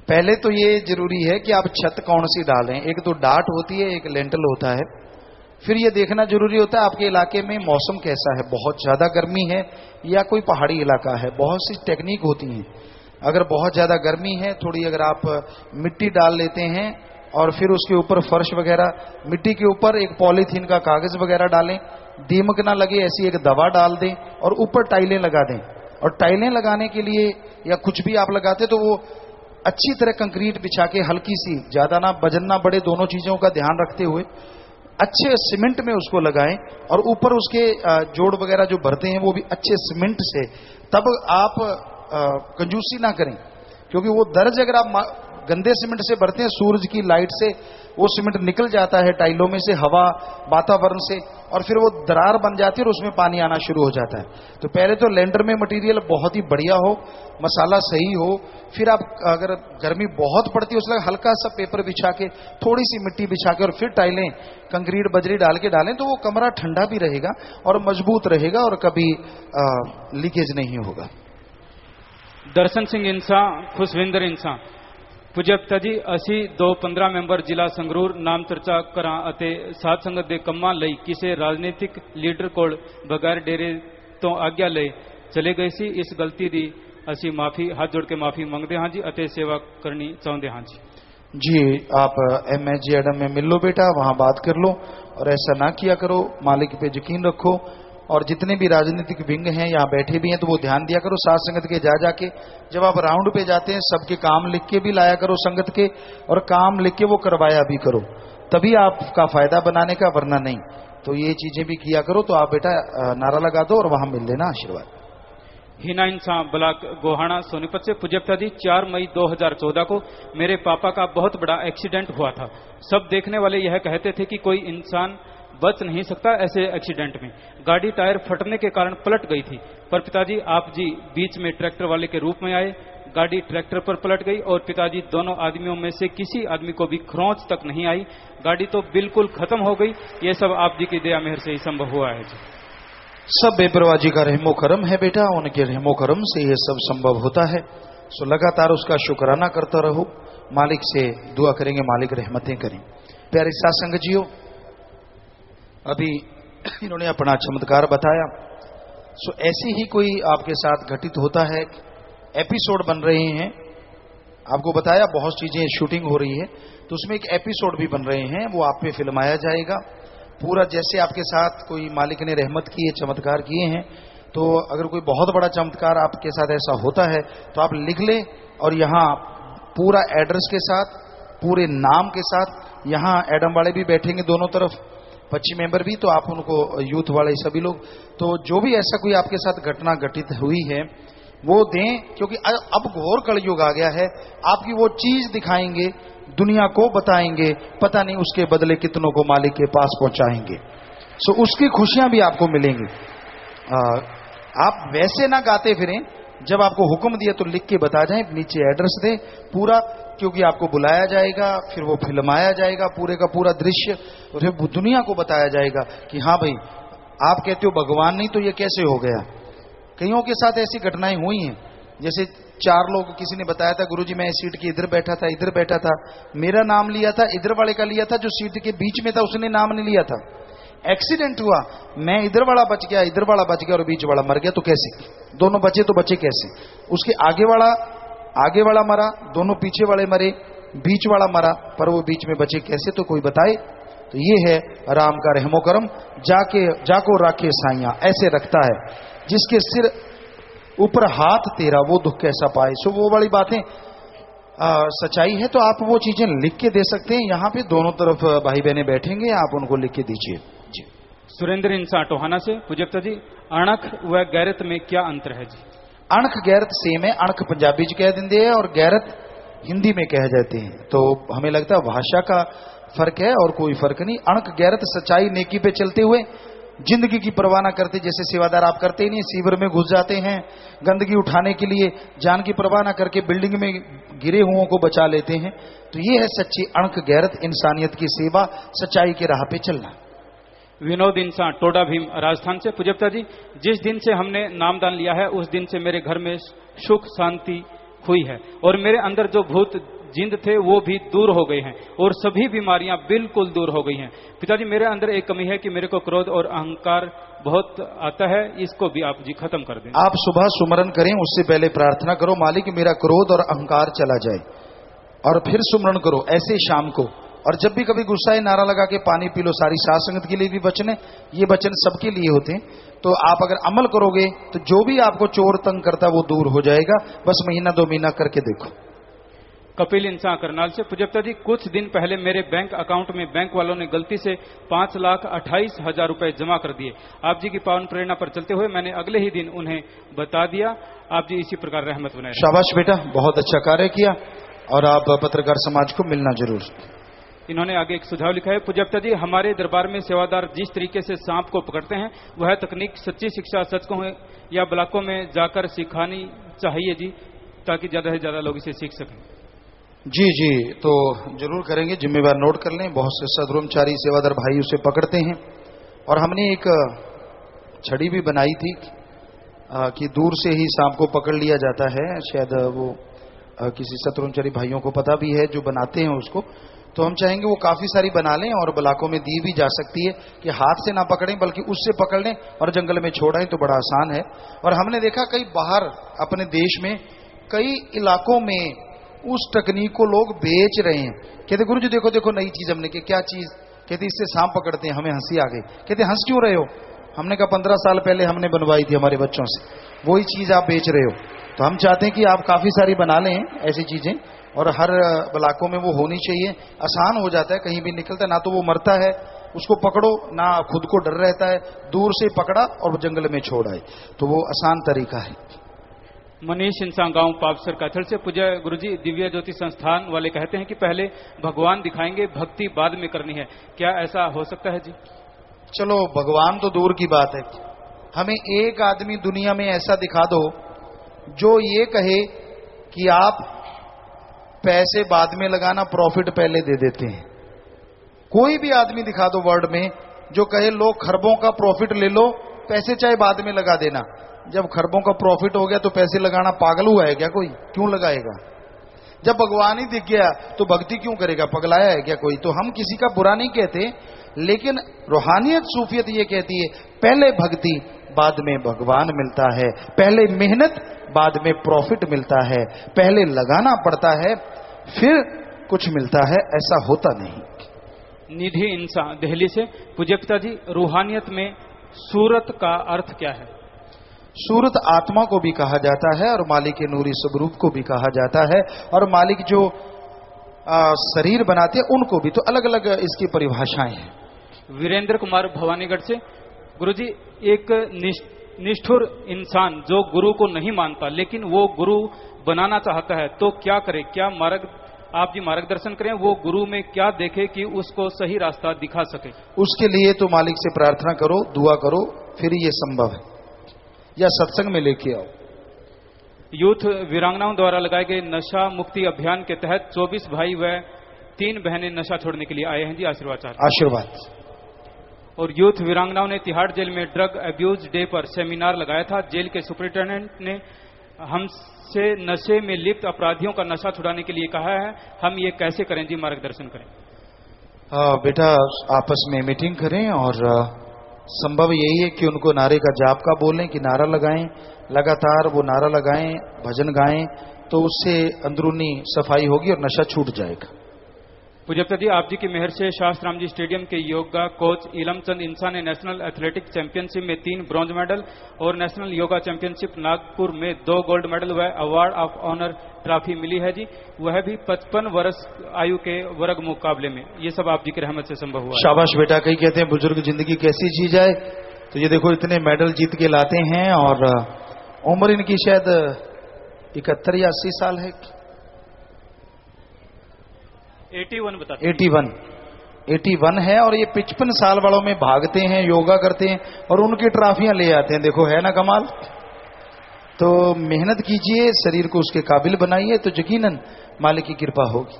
पहले तो ये जरूरी है कि आप छत कौन सी डालें। एक तो डाट होती है, एक लेंटल होता है। फिर ये देखना जरूरी होता है आपके इलाके में मौसम कैसा है, बहुत ज्यादा गर्मी है या कोई पहाड़ी इलाका है। बहुत सी टेक्निक होती हैं। अगर बहुत ज्यादा गर्मी है, थोड़ी अगर आप मिट्टी डाल लेते हैं और फिर उसके ऊपर फर्श वगैरह, मिट्टी के ऊपर एक पॉलीथीन का कागज वगैरह डालें, दीमक ना लगे ऐसी एक दवा डाल दें और ऊपर टाइलें लगा दें। और टाइलें लगाने के लिए या कुछ भी आप लगाते तो वो अच्छी तरह कंक्रीट बिछा के, हल्की सी, ज्यादा ना वजन ना बढ़े, दोनों चीजों का ध्यान रखते हुए अच्छे सीमेंट में उसको लगाएं और ऊपर उसके जोड़ वगैरह जो भरते हैं वो भी अच्छे सीमेंट से। तब आप कंजूसी ना करें, क्योंकि वो दर्ज अगर आप गंदे सीमेंट से भरते हैं, सूरज की लाइट से वो सीमेंट निकल जाता है टाइलों में से, हवा वातावरण से, और फिर वो दरार बन जाती है और उसमें पानी आना शुरू हो जाता है। तो पहले तो लेंडर में मटेरियल बहुत ही बढ़िया हो, मसाला सही हो। फिर आप अगर गर्मी बहुत पड़ती है उसमें हल्का सा पेपर बिछा के, थोड़ी सी मिट्टी बिछा के और फिर टाइलें कंक्रीट बजरी डाल के डालें तो वो कमरा ठंडा भी रहेगा और मजबूत रहेगा और कभी लीकेज नहीं होगा। दर्शन सिंह इंसा, खुशविंदर इंसा, पूज्य पिताजी, ਅਸੀਂ 2-15 ਮੈਂਬਰ ਜ਼ਿਲ੍ਹਾ ਸੰਗਰੂਰ ਨਾਮ ਚਰਚਾ ਕਰਾਂ ਅਤੇ ਸਾਧ ਸੰਗਤ ਦੇ ਕੰਮਾਂ ਲਈ ਕਿਸੇ ਰਾਜਨੀਤਿਕ ਲੀਡਰ ਕੋਲ ਬਗੈਰ ਡੇਰੇ ਤੋਂ ਆਗਿਆ ਲਏ ਚਲੇ ਗਏ ਸੀ। ਇਸ ਗਲਤੀ ਦੀ ਅਸੀਂ ਮਾਫੀ, ਹੱਥ ਜੋੜ ਕੇ ਮਾਫੀ ਮੰਗਦੇ ਹਾਂ ਜੀ ਅਤੇ ਸੇਵਾ ਕਰਨੀ ਚਾਹੁੰਦੇ ਹਾਂ ਜੀ। जी, आप MSG एडम में मिल लो बेटा, वहां बात कर लो और ऐसा ना किया करो। मालिक पे यकीन रखो और जितने भी राजनीतिक विंग हैं यहाँ बैठे भी हैं तो वो ध्यान दिया करो साथ संगत के जाके। जब आप राउंड पे जाते हैं सबके काम लिख के भी लाया करो संगत के, और काम लिख के वो करवाया भी करो, तभी आपका फायदा बनाने का, वरना नहीं। तो ये चीजें भी किया करो। तो आप बेटा नारा लगा दो और वहां मिल लेना आशीर्वाद। हिना इंसान ब्लॉक गोहाना सोनीपत से। पूज्य पिताजी, 4 मई 2014 को मेरे पापा का बहुत बड़ा एक्सीडेंट हुआ था। सब देखने वाले यह कहते थे कि कोई इंसान बच नहीं सकता ऐसे एक्सीडेंट में। गाड़ी टायर फटने के कारण पलट गई थी, पर पिताजी आप जी बीच में ट्रैक्टर वाले के रूप में आए। गाड़ी ट्रैक्टर पर पलट गई और पिताजी दोनों आदमियों में से किसी आदमी को भी खरोंच तक नहीं आई। गाड़ी तो बिल्कुल खत्म हो गई। ये सब आप जी की दया मेहर से ही संभव हुआ है जी। सब बेपरवाह जी का रहमो करम है बेटा, उनके रहमो करम से ये सब संभव होता है। सो लगातार उसका शुक्राना करता रहो, मालिक से दुआ करेंगे मालिक रहमतें करें। प्यारे सासंग जियो, अभी इन्होंने अपना चमत्कार बताया। सो ऐसे ही कोई आपके साथ घटित होता है, एपिसोड बन रहे हैं, आपको बताया बहुत चीजें शूटिंग हो रही है, तो उसमें एक एपिसोड भी बन रहे हैं, वो आप पे फिल्माया जाएगा पूरा। जैसे आपके साथ कोई मालिक ने रहमत की है, चमत्कार किए हैं, तो अगर कोई बहुत बड़ा चमत्कार आपके साथ ऐसा होता है तो आप लिख लें और यहाँ पूरा एड्रेस के साथ, पूरे नाम के साथ, यहाँ एडम वाले भी बैठेंगे दोनों तरफ, 25 मेंबर भी, तो आप उनको, यूथ वाले सभी लोग, तो जो भी ऐसा कोई आपके साथ घटना घटित हुई है वो दें, क्योंकि अब घोर कलयुग आ गया है। आपकी वो चीज दिखाएंगे, दुनिया को बताएंगे, पता नहीं उसके बदले कितनों को मालिक के पास पहुंचाएंगे। सो उसकी खुशियां भी आपको मिलेंगी। आप वैसे ना गाते फिरें, जब आपको हुक्म दिया तो लिख के बता जाएं, नीचे एड्रेस दें पूरा, क्योंकि आपको बुलाया जाएगा, फिर वो फिल्माया जाएगा पूरे का पूरा दृश्य, और फिर दुनिया को बताया जाएगा कि हाँ भाई आप कहते हो भगवान नहीं तो ये कैसे हो गया। कईयों के साथ ऐसी घटनाएं हुई हैं, जैसे 4 लोग, किसी ने बताया था गुरुजी मैं सीट के इधर बैठा था, इधर बैठा था, मेरा नाम लिया था, इधर वाले का लिया था, जो सीट के बीच में था उसने नाम नहीं लिया था। एक्सीडेंट हुआ, मैं इधर वाला बच गया, इधर वाला बच गया और बीच वाला मर गया, तो कैसे? दोनों बचे तो बचे कैसे? उसके आगे वाला मरा, दोनों पीछे वाले मरे, बीच वाला मरा, पर वो बीच में बचे कैसे, तो कोई बताए। तो ये है राम का रहमो करम। जाको राखे साइया, ऐसे रखता है, जिसके सिर ऊपर हाथ तेरा वो दुख कैसा पाए। सो वो वाली बातें सच्चाई है, तो आप वो चीजें लिख के दे सकते हैं। यहाँ पे दोनों तरफ भाई बहनें बैठेंगे, आप उनको लिख के दीजिए जी। सुरेंद्र इंसान टोहाना से। पूज्यप्ता जी, अणख व गैरत में क्या अंतर है जी? अणख गैरत सेम है। अणख पंजाबी च कह देंगे हैं और गैरत हिंदी में कह जाते हैं, तो हमें लगता है भाषा का फर्क है और कोई फर्क नहीं। अणख गैरत सच्चाई नेकी पे चलते हुए, जिंदगी की परवाह ना करते, जैसे सेवादार आप करते ही नहीं, सीवर में घुस जाते हैं गंदगी उठाने के लिए, जान की परवाह ना करके बिल्डिंग में गिरे हुओं को बचा लेते हैं। तो ये है सच्ची अणख गैरत, इंसानियत की सेवा, सच्चाई के राह पे चलना। विनोद इंसान टोडा भीम राजस्थान से। पूज्यप्ता जी, जिस दिन से हमने नामदान लिया है उस दिन से मेरे घर में सुख शांति हुई है और मेरे अंदर जो भूत जिंद थे वो भी दूर हो गए हैं और सभी बीमारियां बिल्कुल दूर हो गई हैं। पिताजी, मेरे अंदर एक कमी है कि मेरे को क्रोध और अहंकार बहुत आता है, इसको भी आप जी खत्म कर दें। आप सुबह सुमरन करें, उससे पहले प्रार्थना करो मालिक मेरा क्रोध और अहंकार चला जाए, और फिर सुमरन करो ऐसे शाम को। और जब भी कभी गुस्सा है, नारा लगा के पानी पी लो। सारी साध संगत के लिए भी वचन है, ये वचन सबके लिए होते हैं। तो आप अगर अमल करोगे तो जो भी आपको चोर तंग करता है वो दूर हो जाएगा। बस महीना 2 महीना करके देखो। कपिल इंसान करनाल से। पूज्यप्ता जी, कुछ दिन पहले मेरे बैंक अकाउंट में बैंक वालों ने गलती से 5,28,000 रुपए जमा कर दिए। आप जी की पावन प्रेरणा पर चलते हुए मैंने अगले ही दिन उन्हें बता दिया। आप जी इसी प्रकार रहमत बनाए। शाबाश बेटा, बहुत अच्छा कार्य किया, और आप पत्रकार समाज को मिलना जरूर। इन्होंने आगे एक सुझाव लिखा है। पूज्यप्ता जी, हमारे दरबार में सेवादार जिस तरीके से सांप को पकड़ते हैं वह तकनीक सच्ची शिक्षा सच को या ब्लॉकों में जाकर सिखानी चाहिए जी, ताकि ज्यादा से ज्यादा लोग इसे सीख सकें। जी जी, तो जरूर करेंगे, जिम्मेवार नोट कर लें। बहुत से सदरुमचारी सेवादार भाई उसे पकड़ते हैं, और हमने एक छड़ी भी बनाई थी कि दूर से ही सांप को पकड़ लिया जाता है। शायद वो किसी सतरुमचारी भाइयों को पता भी है जो बनाते हैं उसको। तो हम चाहेंगे वो काफी सारी बना लें और ब्लॉकों में दी भी जा सकती है कि हाथ से ना पकड़ें बल्कि उससे पकड़ लें और जंगल में छोड़ें, तो बड़ा आसान है। और हमने देखा कई बाहर अपने देश में कई इलाकों में उस तकनीक को लोग बेच रहे हैं। कहते गुरु जी देखो देखो नई चीज हमने की। क्या चीज? कहते इससे सांप पकड़ते हैं। हमें हंसी आ गई। कहते हंस क्यों रहे हो? हमने कहा 15 साल पहले हमने बनवाई थी हमारे बच्चों से, वही चीज आप बेच रहे हो। तो हम चाहते हैं कि आप काफी सारी बना लें ऐसी चीजें, और हर ब्लॉकों में वो होनी चाहिए। आसान हो जाता है, कहीं भी निकलता है ना, तो वो मरता है, उसको पकड़ो ना, खुद को डर रहता है, दूर से पकड़ा और जंगल में छोड़ आए, तो वो आसान तरीका है। मनीष इंसान गांव पापसर कैथल से। पूज्य गुरुजी, दिव्य ज्योति संस्थान वाले कहते हैं कि पहले भगवान दिखाएंगे, भक्ति बाद में करनी है, क्या ऐसा हो सकता है जी? चलो भगवान तो दूर की बात है, हमें एक आदमी दुनिया में ऐसा दिखा दो जो ये कहे कि आप पैसे बाद में लगाना, प्रॉफिट पहले दे देते हैं। कोई भी आदमी दिखा दो वर्ल्ड में जो कहे लो खरबों का प्रॉफिट ले लो, पैसे चाहे बाद में लगा देना। जब खरबों का प्रॉफिट हो गया तो पैसे लगाना पागल हुआ है क्या कोई? क्यों लगाएगा? जब भगवान ही दिख गया तो भक्ति क्यों करेगा? पगलाया है क्या कोई? तो हम किसी का बुरा नहीं कहते, लेकिन रूहानियत सूफियत ये कहती है पहले भक्ति बाद में भगवान मिलता है, पहले मेहनत बाद में प्रॉफिट मिलता है, पहले लगाना पड़ता है फिर कुछ मिलता है, ऐसा होता नहीं। निधि इंसान दिल्ली से। पूज्य पिताजी, रूहानियत में सूरत का अर्थ क्या है? सूरत आत्मा को भी कहा जाता है और मालिक के नूरी स्वरूप को भी कहा जाता है, और मालिक जो शरीर बनाते हैं उनको भी। तो अलग अलग इसकी परिभाषाएं हैं। वीरेंद्र कुमार भवानीगढ़ से। गुरुजी, एक निष्ठुर इंसान जो गुरु को नहीं मानता लेकिन वो गुरु बनाना चाहता है तो क्या करे? क्या आप जी मार्गदर्शन करें, वो गुरु में क्या देखे कि उसको सही रास्ता दिखा सके? उसके लिए तो मालिक से प्रार्थना करो, दुआ करो, फिर ये संभव है, या सत्संग में लेके आओ। यूथ वीरांगनाओं द्वारा लगाए गए नशा मुक्ति अभियान के तहत 24 भाई व 3 बहनें नशा छोड़ने के लिए आए हैं जी, आशीर्वाद चाहते हैं। आशीर्वाद। और यूथ वीरांगनाओं ने तिहाड़ जेल में ड्रग अब्यूज डे पर सेमिनार लगाया था। जेल के सुपरिटेंडेंट ने हमसे नशे में लिप्त अपराधियों का नशा छुड़ाने के लिए कहा है, हम ये कैसे करें जी, मार्गदर्शन करें। बेटा आपस में मीटिंग करें और संभव यही है कि उनको नारे का जाप का बोलें कि नारा लगाएं, लगातार वो नारा लगाएं, भजन गाएं, तो उससे अंदरूनी सफाई होगी और नशा छूट जाएगा। पूज्यता जी, आप जी की मेहर से शास्त्राम जी स्टेडियम के योगा कोच इलमचंद इंसान ने नेशनल एथलेटिक चैंपियनशिप में 3 ब्रॉन्ज मेडल और नेशनल योगा चैंपियनशिप नागपुर में 2 गोल्ड मेडल व अवार्ड ऑफ ऑनर ट्रॉफी मिली है जी, वह भी 55 वर्ष आयु के वर्ग मुकाबले में। ये सब आप जी की रहमत से संभव हुआ। शाबाश बेटा। कई कहते हैं बुजुर्ग जिंदगी कैसी जी जाए, तो ये देखो इतने मेडल जीत के लाते हैं और उम्र इनकी शायद 71 या 80 साल है। 81 बता। 81 है और ये 55 साल वालों में भागते हैं, योगा करते हैं और उनकी ट्रॉफियां ले आते हैं। देखो है ना कमाल। तो मेहनत कीजिए, शरीर को उसके काबिल बनाइए, तो यकीनन मालिक की कृपा होगी।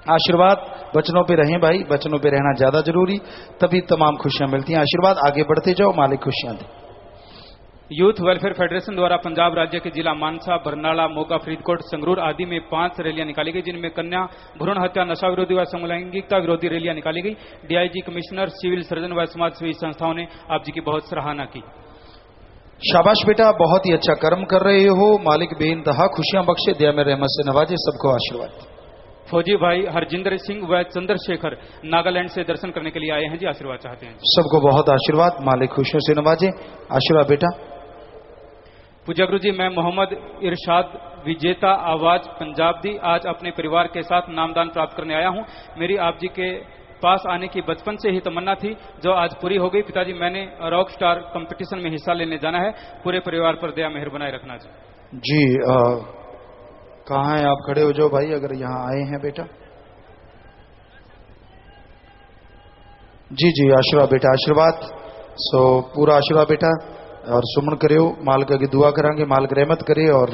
आशीर्वाद बचनों पे रहें भाई, बचनों पे रहना ज्यादा जरूरी, तभी तमाम खुशियां मिलती हैं। आशीर्वाद, आगे बढ़ते जाओ, मालिक खुशियां दे। यूथ वेलफेयर फेडरेशन द्वारा पंजाब राज्य के जिला मानसा, बरनाला, मोगा, फरीदकोट, संगरूर आदि में 5 रैलियां निकाली गई, जिनमें कन्या भ्रूण हत्या, नशा विरोधी व समलैंगिकता विरोधी रैलियां निकाली गई। डीआईजी, कमिश्नर, सिविल सर्जन व समाजसेवी संस्थाओं ने आप जी की बहुत सराहना की। शाबाश बेटा, बहुत ही अच्छा कर्म कर रहे हो। मालिक बेइंतहा खुशियां बख्शे, दया में रहमत से नवाजे, सबको आशीर्वाद। फौजी भाई हरजिंदर सिंह व चंद्रशेखर नागालैंड से दर्शन करने के लिए आए हैं जी, आशीर्वाद चाहते हैं। सबको बहुत आशीर्वाद, मालिक खुशियों से नवाजे। आशीर्वाद बेटा। पूज्य गुरु जी, मैं मोहम्मद इरशाद विजेता आवाज पंजाब दी आज अपने परिवार के साथ नामदान प्राप्त करने आया हूं। मेरी आप जी के पास आने की बचपन से ही तमन्ना थी, जो आज पूरी हो गई। पिताजी, मैंने रॉक स्टार कंपटीशन में हिस्सा लेने जाना है, पूरे परिवार पर दया मेहर बनाए रखना जी। कहाँ है आप? खड़े हो जाओ भाई, अगर यहाँ आए हैं बेटा। जी जी, आशीर्वाद बेटा, आशीर्वाद। सो पूरा आशीर्वाद बेटा, और सुमन करियो, मालिक की दुआ करांगे, मालिक रहमत करे और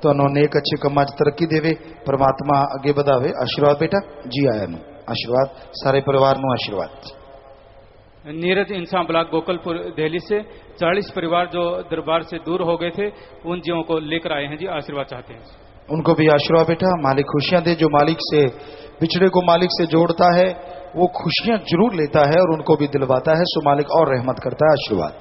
तुहानू नेक अच्छे कमां च तरक्की देवे, परमात्मा अगे बढ़ावे। आशीर्वाद बेटा जी। आया नू आशीर्वाद, सारे परिवार नू आशीर्वाद। नीरज इंसान ब्लॉक गोकलपुर दिल्ली से 40 परिवार जो दरबार से दूर हो गए थे, उन जीवों को लेकर आए हैं जी, आशीर्वाद चाहते हैं। उनको भी आशीर्वाद बेटा, मालिक खुशियां दे। जो मालिक से बिछड़े को मालिक से जोड़ता है वो खुशियां जरूर लेता है और उनको भी दिलवाता है, सो मालिक और रहमत करता है। आशीर्वाद।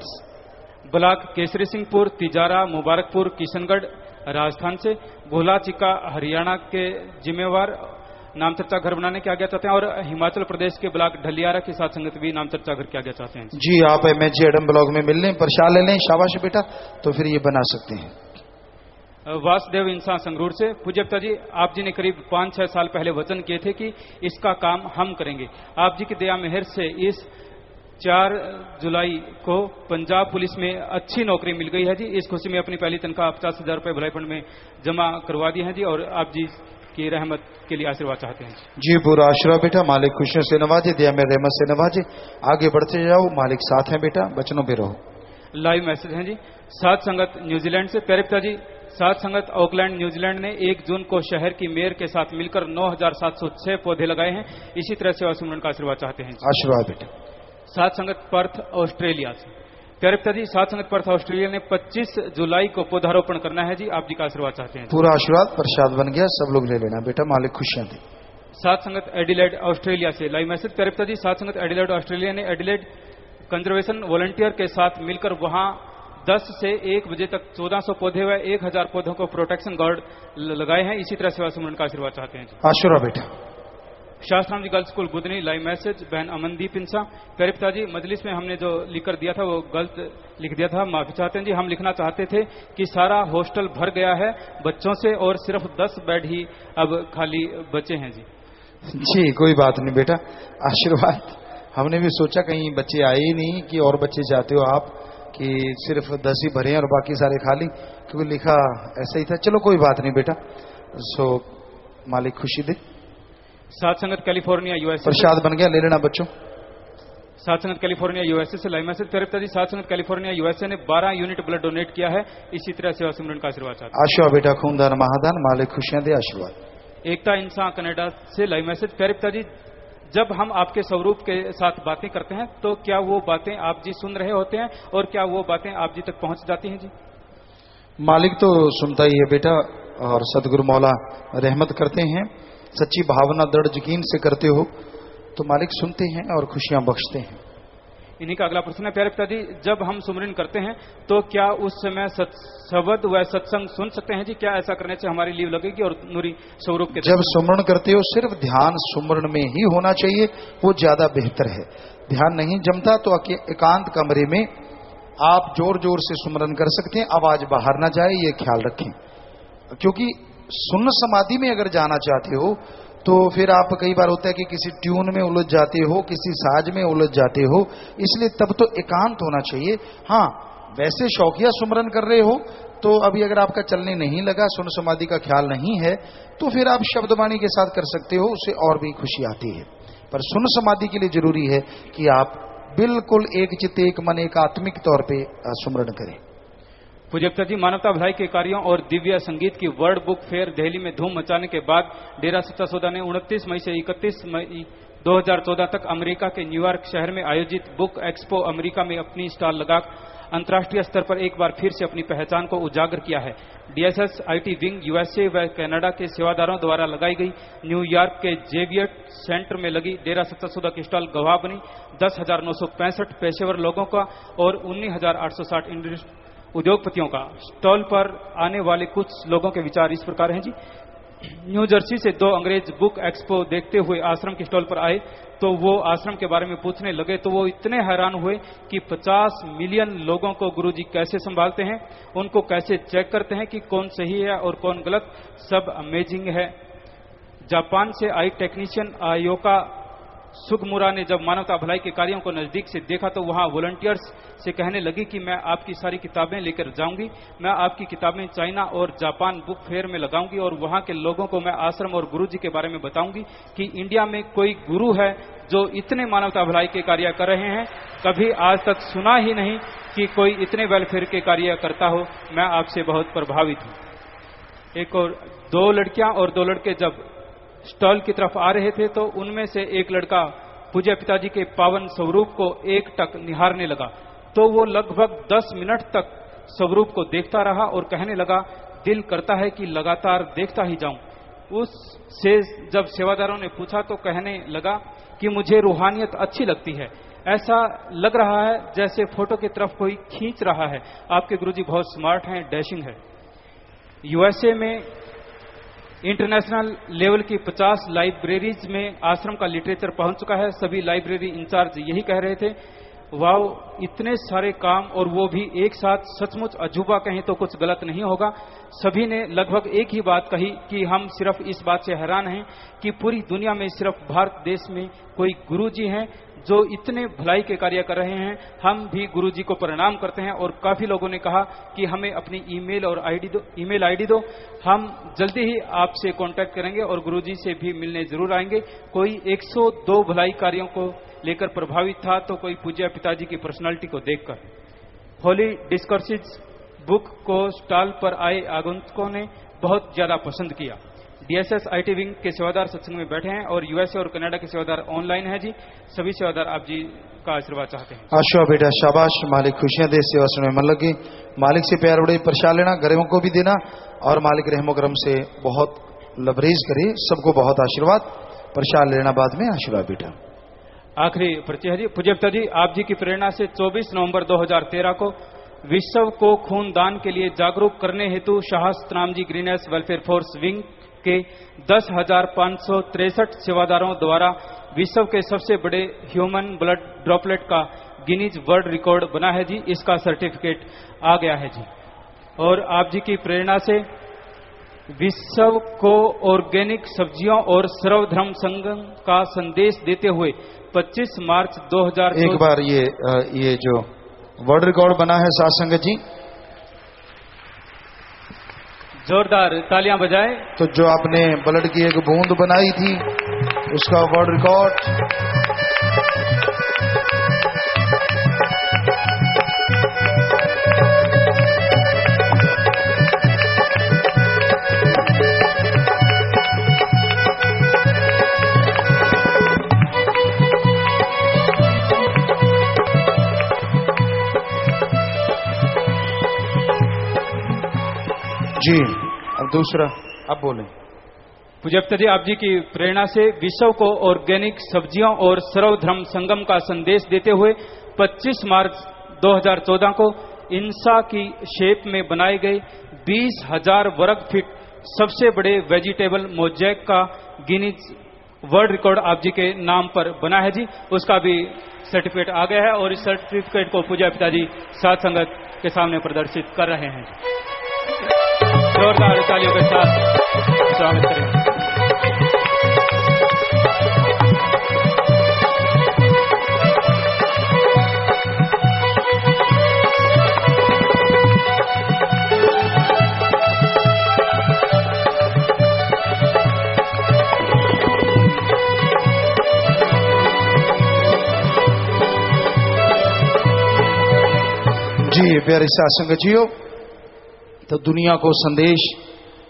ब्लॉक केसरी सिंहपुर, तिजारा, मुबारकपुर, किशनगढ़ राजस्थान से भोला चिक्का हरियाणा के जिम्मेवार नाम चर्चा घर बनाने की आज्ञा चाहते हैं, और हिमाचल प्रदेश के ब्लॉक ढलियारा के साथ संगत भी नाम चर्चा घर की आज्ञा चाहते हैं जी। आप MHG एडम ब्लॉक में मिल लें, प्रसाद ले लें, शाबाश बेटा, तो फिर ये बना सकते हैं। वासुदेव इंसान संगरूर से। पूज्य पिता जी, आप जी ने करीब 5-6 साल पहले वचन किए थे कि इसका काम हम करेंगे। आप जी की दया मेहर से इस 4 जुलाई को पंजाब पुलिस में अच्छी नौकरी मिल गई है जी। इस खुशी में अपनी पहली तनख्वाह 50,000 रुपए भलाई फंड में जमा करवा दी है जी, और आप जी की रहमत के लिए आशीर्वाद चाहते हैं जी। पूरा आशीर्वाद बेटा, मालिक खुशियों से नवाजे, दया में रहमत से नवाजे। आगे बढ़ते जाओ, मालिक साथ है बेटा, बचनों पे रहो। लाइव मैसेज हैं जी। सात संगत न्यूजीलैंड से, प्यारे पिता जी, सात संगत ऑकलैंड न्यूजीलैंड ने 1 जून को शहर की मेयर के साथ मिलकर 9,706 पौधे लगाए हैं। इसी तरह सेवा सुमरन का आशीर्वाद चाहते हैं। आशीर्वाद बेटा। सात संगत पर्थ ऑस्ट्रेलिया से, प्यारे पिता जी, सात संगत पर्थ ऑस्ट्रेलिया ने 25 जुलाई को पौधारोपण करना है जी। आप जी का आशीर्वाद चाहते हैं। पूरा आशीर्वाद प्रसाद बन गया, सब लोग ले लेना बेटा, मालिक खुशियां दे। सात संगत एडिलेड ऑस्ट्रेलिया से लाइव मैसेज, प्यारे पिता जी, सात संगत एडिलेड ऑस्ट्रेलिया ने एडिलेड कंजर्वेशन वॉलंटियर के साथ मिलकर वहां 10 से 1 बजे तक 1400 पौधे व 1000 पौधों को प्रोटेक्शन गार्ड लगाए हैं। इसी तरह सेवा सुमरन का आशीर्वाद चाहते हैं। आशीर्वाद बेटा। Shastram ji girls school Budhni, live message, बहन अमनदीप इंसा, प्यारे पिताजी, मजलिस में हमने जो लिखकर दिया था वो गलत लिख दिया था, माफी चाहते हैं जी। हम लिखना चाहते थे कि सारा हॉस्टल भर गया है बच्चों से और सिर्फ 10 बेड ही अब खाली बचे हैं जी। जी कोई बात नहीं बेटा, आशीर्वाद। हमने भी सोचा कहीं बच्चे आए ही नहीं कि और बच्चे चाहते हो आप कि सिर्फ 10 ही भरे और बाकी सारे खाली, क्योंकि लिखा ऐसा ही था। चलो कोई बात नहीं बेटा, सो मालिक खुशी दे। सात संगत कैलिफोर्निया यूएसए, प्रसाद बन गया, ले लेना बच्चों। सात संगत कैलिफोर्निया यूएसए से लाइव मैसेज, प्यारे पिताजी, सात संगत कैलिफोर्निया यूएसए ने 12 यूनिट ब्लड डोनेट किया है। इसी तरह सेवा सिमरन का आशीर्वाद चाहते हैं। आशीर्वाद बेटा, खूनदान महादान, मालिक खुशियां दे, आशीर्वाद। एकता इंसान कनाडा से लाइव मैसेज, प्यारे पिताजी, जब हम आपके स्वरूप के साथ बातें करते हैं तो क्या वो बातें आप जी सुन रहे होते हैं और क्या वो बातें आप जी तक पहुंच जाती हैं जी? मालिक तो सुनता ही है बेटा, और सदगुरु मौला रहमत करते हैं। सच्ची भावना दृढ़ यकीन से करते हो तो मालिक सुनते हैं और खुशियां बख्शते हैं। इन्हीं का अगला प्रश्न है, प्यारे पिताजी, जब हम सुमरन करते हैं तो क्या उस समय शब्द व सत्संग सुन सकते हैं जी? क्या ऐसा करने से हमारी लीव लगेगी और नूरी स्वरूप के? जब सुमरन करते हो सिर्फ ध्यान सुमरन में ही होना चाहिए, वो ज्यादा बेहतर है। ध्यान नहीं जमता तो एकांत कमरे में आप जोर जोर से सुमरन कर सकते हैं, आवाज बाहर ना जाए, ये ख्याल रखें। क्योंकि सुन्न समाधि में अगर जाना चाहते हो तो फिर आप कई बार होता है कि किसी ट्यून में उलझ जाते हो, किसी साज में उलझ जाते हो, इसलिए तब तो एकांत होना चाहिए। हाँ, वैसे शौकिया सुमरन कर रहे हो तो अभी अगर आपका चलने नहीं लगा, सुन्न समाधि का ख्याल नहीं है, तो फिर आप शब्दवाणी के साथ कर सकते हो, उससे और भी खुशी आती है। पर सुन्न समाधि के लिए जरूरी है कि आप बिल्कुल एक चित्त एक मन एक आत्मिक तौर पे सुमरन करें। पूज्य पिता जी, मानवता भलाई के कार्यों और दिव्य संगीत की वर्ल्ड बुक फेयर दिल्ली में धूम मचाने के बाद डेरा सच्चा सौदा ने 29 मई से 31 मई 2014 तक अमेरिका के न्यूयॉर्क शहर में आयोजित बुक एक्सपो अमेरिका में अपनी स्टॉल लगा अंतर्राष्ट्रीय स्तर पर एक बार फिर से अपनी पहचान को उजागर किया है। DSS IT विंग यूएसए व कनाडा के सेवादारों द्वारा लगाई गई न्यूयॉर्क के जेवियट सेंटर में लगी डेरा सच्चा सौदा की स्टॉल गवाह बनी। 10,965 पेशेवर लोगों का और 19,860 उद्योगपतियों का। स्टॉल पर आने वाले कुछ लोगों के विचार इस प्रकार हैं जी। न्यू जर्सी से 2 अंग्रेज बुक एक्सपो देखते हुए आश्रम की स्टॉल पर आए तो वो आश्रम के बारे में पूछने लगे तो वो इतने हैरान हुए कि 50 मिलियन लोगों को गुरुजी कैसे संभालते हैं, उनको कैसे चेक करते हैं कि कौन सही है और कौन गलत, सब अमेजिंग है। जापान से आई टेक्नीशियन आयोका सुगमुरा ने जब मानवता भलाई के कार्यों को नजदीक से देखा तो वहां वॉलंटियर्स से कहने लगी कि मैं आपकी सारी किताबें लेकर जाऊंगी, मैं आपकी किताबें चाइना और जापान बुक फेयर में लगाऊंगी और वहां के लोगों को मैं आश्रम और गुरुजी के बारे में बताऊंगी कि इंडिया में कोई गुरु है जो इतने मानवता भलाई के कार्य कर रहे हैं। कभी आज तक सुना ही नहीं कि कोई इतने वेलफेयर के कार्य करता हो। मैं आपसे बहुत प्रभावित हूं। एक और 2 लड़कियां और 2 लड़के जब स्टॉल की तरफ आ रहे थे तो उनमें से एक लड़का पूज्य पिताजी के पावन स्वरूप को एकटक निहारने लगा तो वो लगभग 10 मिनट तक स्वरूप को देखता रहा और कहने लगा, दिल करता है कि लगातार देखता ही जाऊं। उससे जब सेवादारों ने पूछा तो कहने लगा कि मुझे रूहानियत अच्छी लगती है, ऐसा लग रहा है जैसे फोटो की तरफ कोई खींच रहा है। आपके गुरुजी बहुत स्मार्ट हैं, डैशिंग है। यूएसए में इंटरनेशनल लेवल की 50 लाइब्रेरीज में आश्रम का लिटरेचर पहुंच चुका है। सभी लाइब्रेरी इंचार्ज यही कह रहे थे। वाव, इतने सारे काम और वो भी एक साथ, सचमुच अजूबा कहें तो कुछ गलत नहीं होगा। सभी ने लगभग एक ही बात कही कि हम सिर्फ इस बात से हैरान हैं कि पूरी दुनिया में सिर्फ भारत देश में कोई गुरुजी हैं जो इतने भलाई के कार्य कर रहे हैं। हम भी गुरुजी को प्रणाम करते हैं और काफी लोगों ने कहा कि हमें अपनी ईमेल आईडी दो, हम जल्दी ही आपसे कांटेक्ट करेंगे और गुरुजी से भी मिलने जरूर आएंगे। कोई 102 भलाई कार्यों को लेकर प्रभावित था तो कोई पूज्य पिताजी की पर्सनालिटी को देखकर। होली डिस्कर्सिस बुक को स्टॉल पर आए आगंतुकों ने बहुत ज्यादा पसंद किया। डीएसएस आईटी विंग के सेवादार सत्संग में बैठे हैं और यूएसए और कनाडा के सेवादार ऑनलाइन है जी। सभी सेवादार आप जी का आशीर्वाद चाहते हैं। आशा बेटा शाबाश, मालिक खुशियां दे, सेवा सुनने मन लगे। मालिक से प्यार बड़े प्रसाद लेना, गरीबों को भी देना और मालिक रहमो करम से बहुत लबरेज करे। सबको बहुत आशीर्वाद, प्रसाद लेना बाद में आशीर्वाद बेटा। आखिरी परिचय है जी। पूज्य पिताजी, आप जी की प्रेरणा से 24 नवंबर 2013 को विश्व को खून दान के लिए जागरूक करने हेतु Shah Satnam ji ग्रीनएस welfare force wing के 10,563 सेवादारों द्वारा विश्व के सबसे बड़े ह्यूमन ब्लड ड्रॉपलेट का गिनीज वर्ल्ड रिकॉर्ड बना है जी। इसका सर्टिफिकेट आ गया है जी। और आप जी की प्रेरणा से विश्व को ऑर्गेनिक सब्जियों और सर्वधर्म संगम का संदेश देते हुए 25 मार्च 2014 एक बार ये जो वर्ल्ड रिकॉर्ड बना है साथ संगत जी, जोरदार तालियां बजाएं। तो जो आपने ब्लड की एक बूंद बनाई थी उसका वर्ल्ड रिकॉर्ड। जी अब दूसरा, अब बोलें। पूज्य पिताजी, आप जी की प्रेरणा से विश्व को ऑर्गेनिक सब्जियों और सर्वधर्म संगम का संदेश देते हुए 25 मार्च 2014 को इंसा की शेप में बनाए गए 20,000 वर्ग फीट सबसे बड़े वेजिटेबल मोज़ेक का गिनीज वर्ल्ड रिकॉर्ड आप जी के नाम पर बना है जी। उसका भी सर्टिफिकेट आ गया है और इस सर्टिफिकेट को पूज्य पिताजी साथ संगत के सामने प्रदर्शित कर रहे हैं। जोरदार तालियों के साथ स्वागत करें। जी प्यारे सत्संग जियो, तो दुनिया को संदेश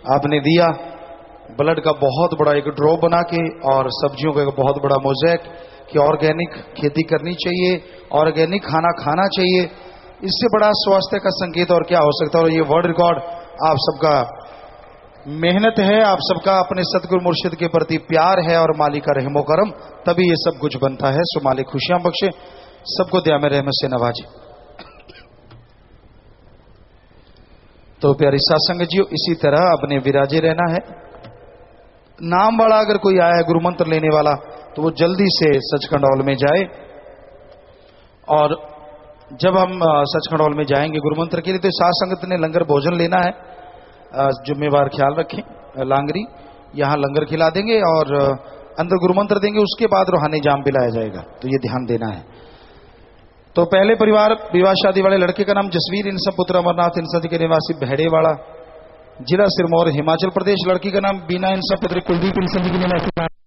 आपने दिया ब्लड का बहुत बड़ा एक ड्रॉप बना के और सब्जियों का एक बहुत बड़ा मोज़ेक कि ऑर्गेनिक खेती करनी चाहिए, ऑर्गेनिक खाना खाना चाहिए। इससे बड़ा स्वास्थ्य का संकेत और क्या हो सकता है। और ये वर्ल्ड रिकॉर्ड आप सबका मेहनत है, आप सबका अपने सतगुरु मुर्शिद के प्रति प्यार है और मालिक का रहमो करम, तभी ये सब कुछ बनता है। सो मालिक खुशियां बख्शे, सबको दया में रहमत से नवाजे। तो प्यारी सत्संग जियो, इसी तरह अपने विराजे रहना है। नाम वाला अगर कोई आया है गुरु मंत्र लेने वाला तो वो जल्दी से सचखंड हॉल में जाए। और जब हम सचखंड हॉल में जाएंगे गुरु मंत्र के लिए तो साथ संगत ने लंगर भोजन लेना है, जिम्मेवार ख्याल रखें। लांगरी यहाँ लंगर खिला देंगे और अंदर गुरु मंत्र देंगे, उसके बाद रूहानी जाम पिलाया जाएगा, तो ये ध्यान देना है। तो पहले परिवार विवाह शादी वाले लड़के का नाम जसवीर, इनसा पुत्र अमरनाथ, इनसा के निवासी भेड़ेवाड़ा, जिला सिरमौर हिमाचल प्रदेश। लड़की का नाम बीना, इनसा पुत्र कुलदीप, इनसा के निवासी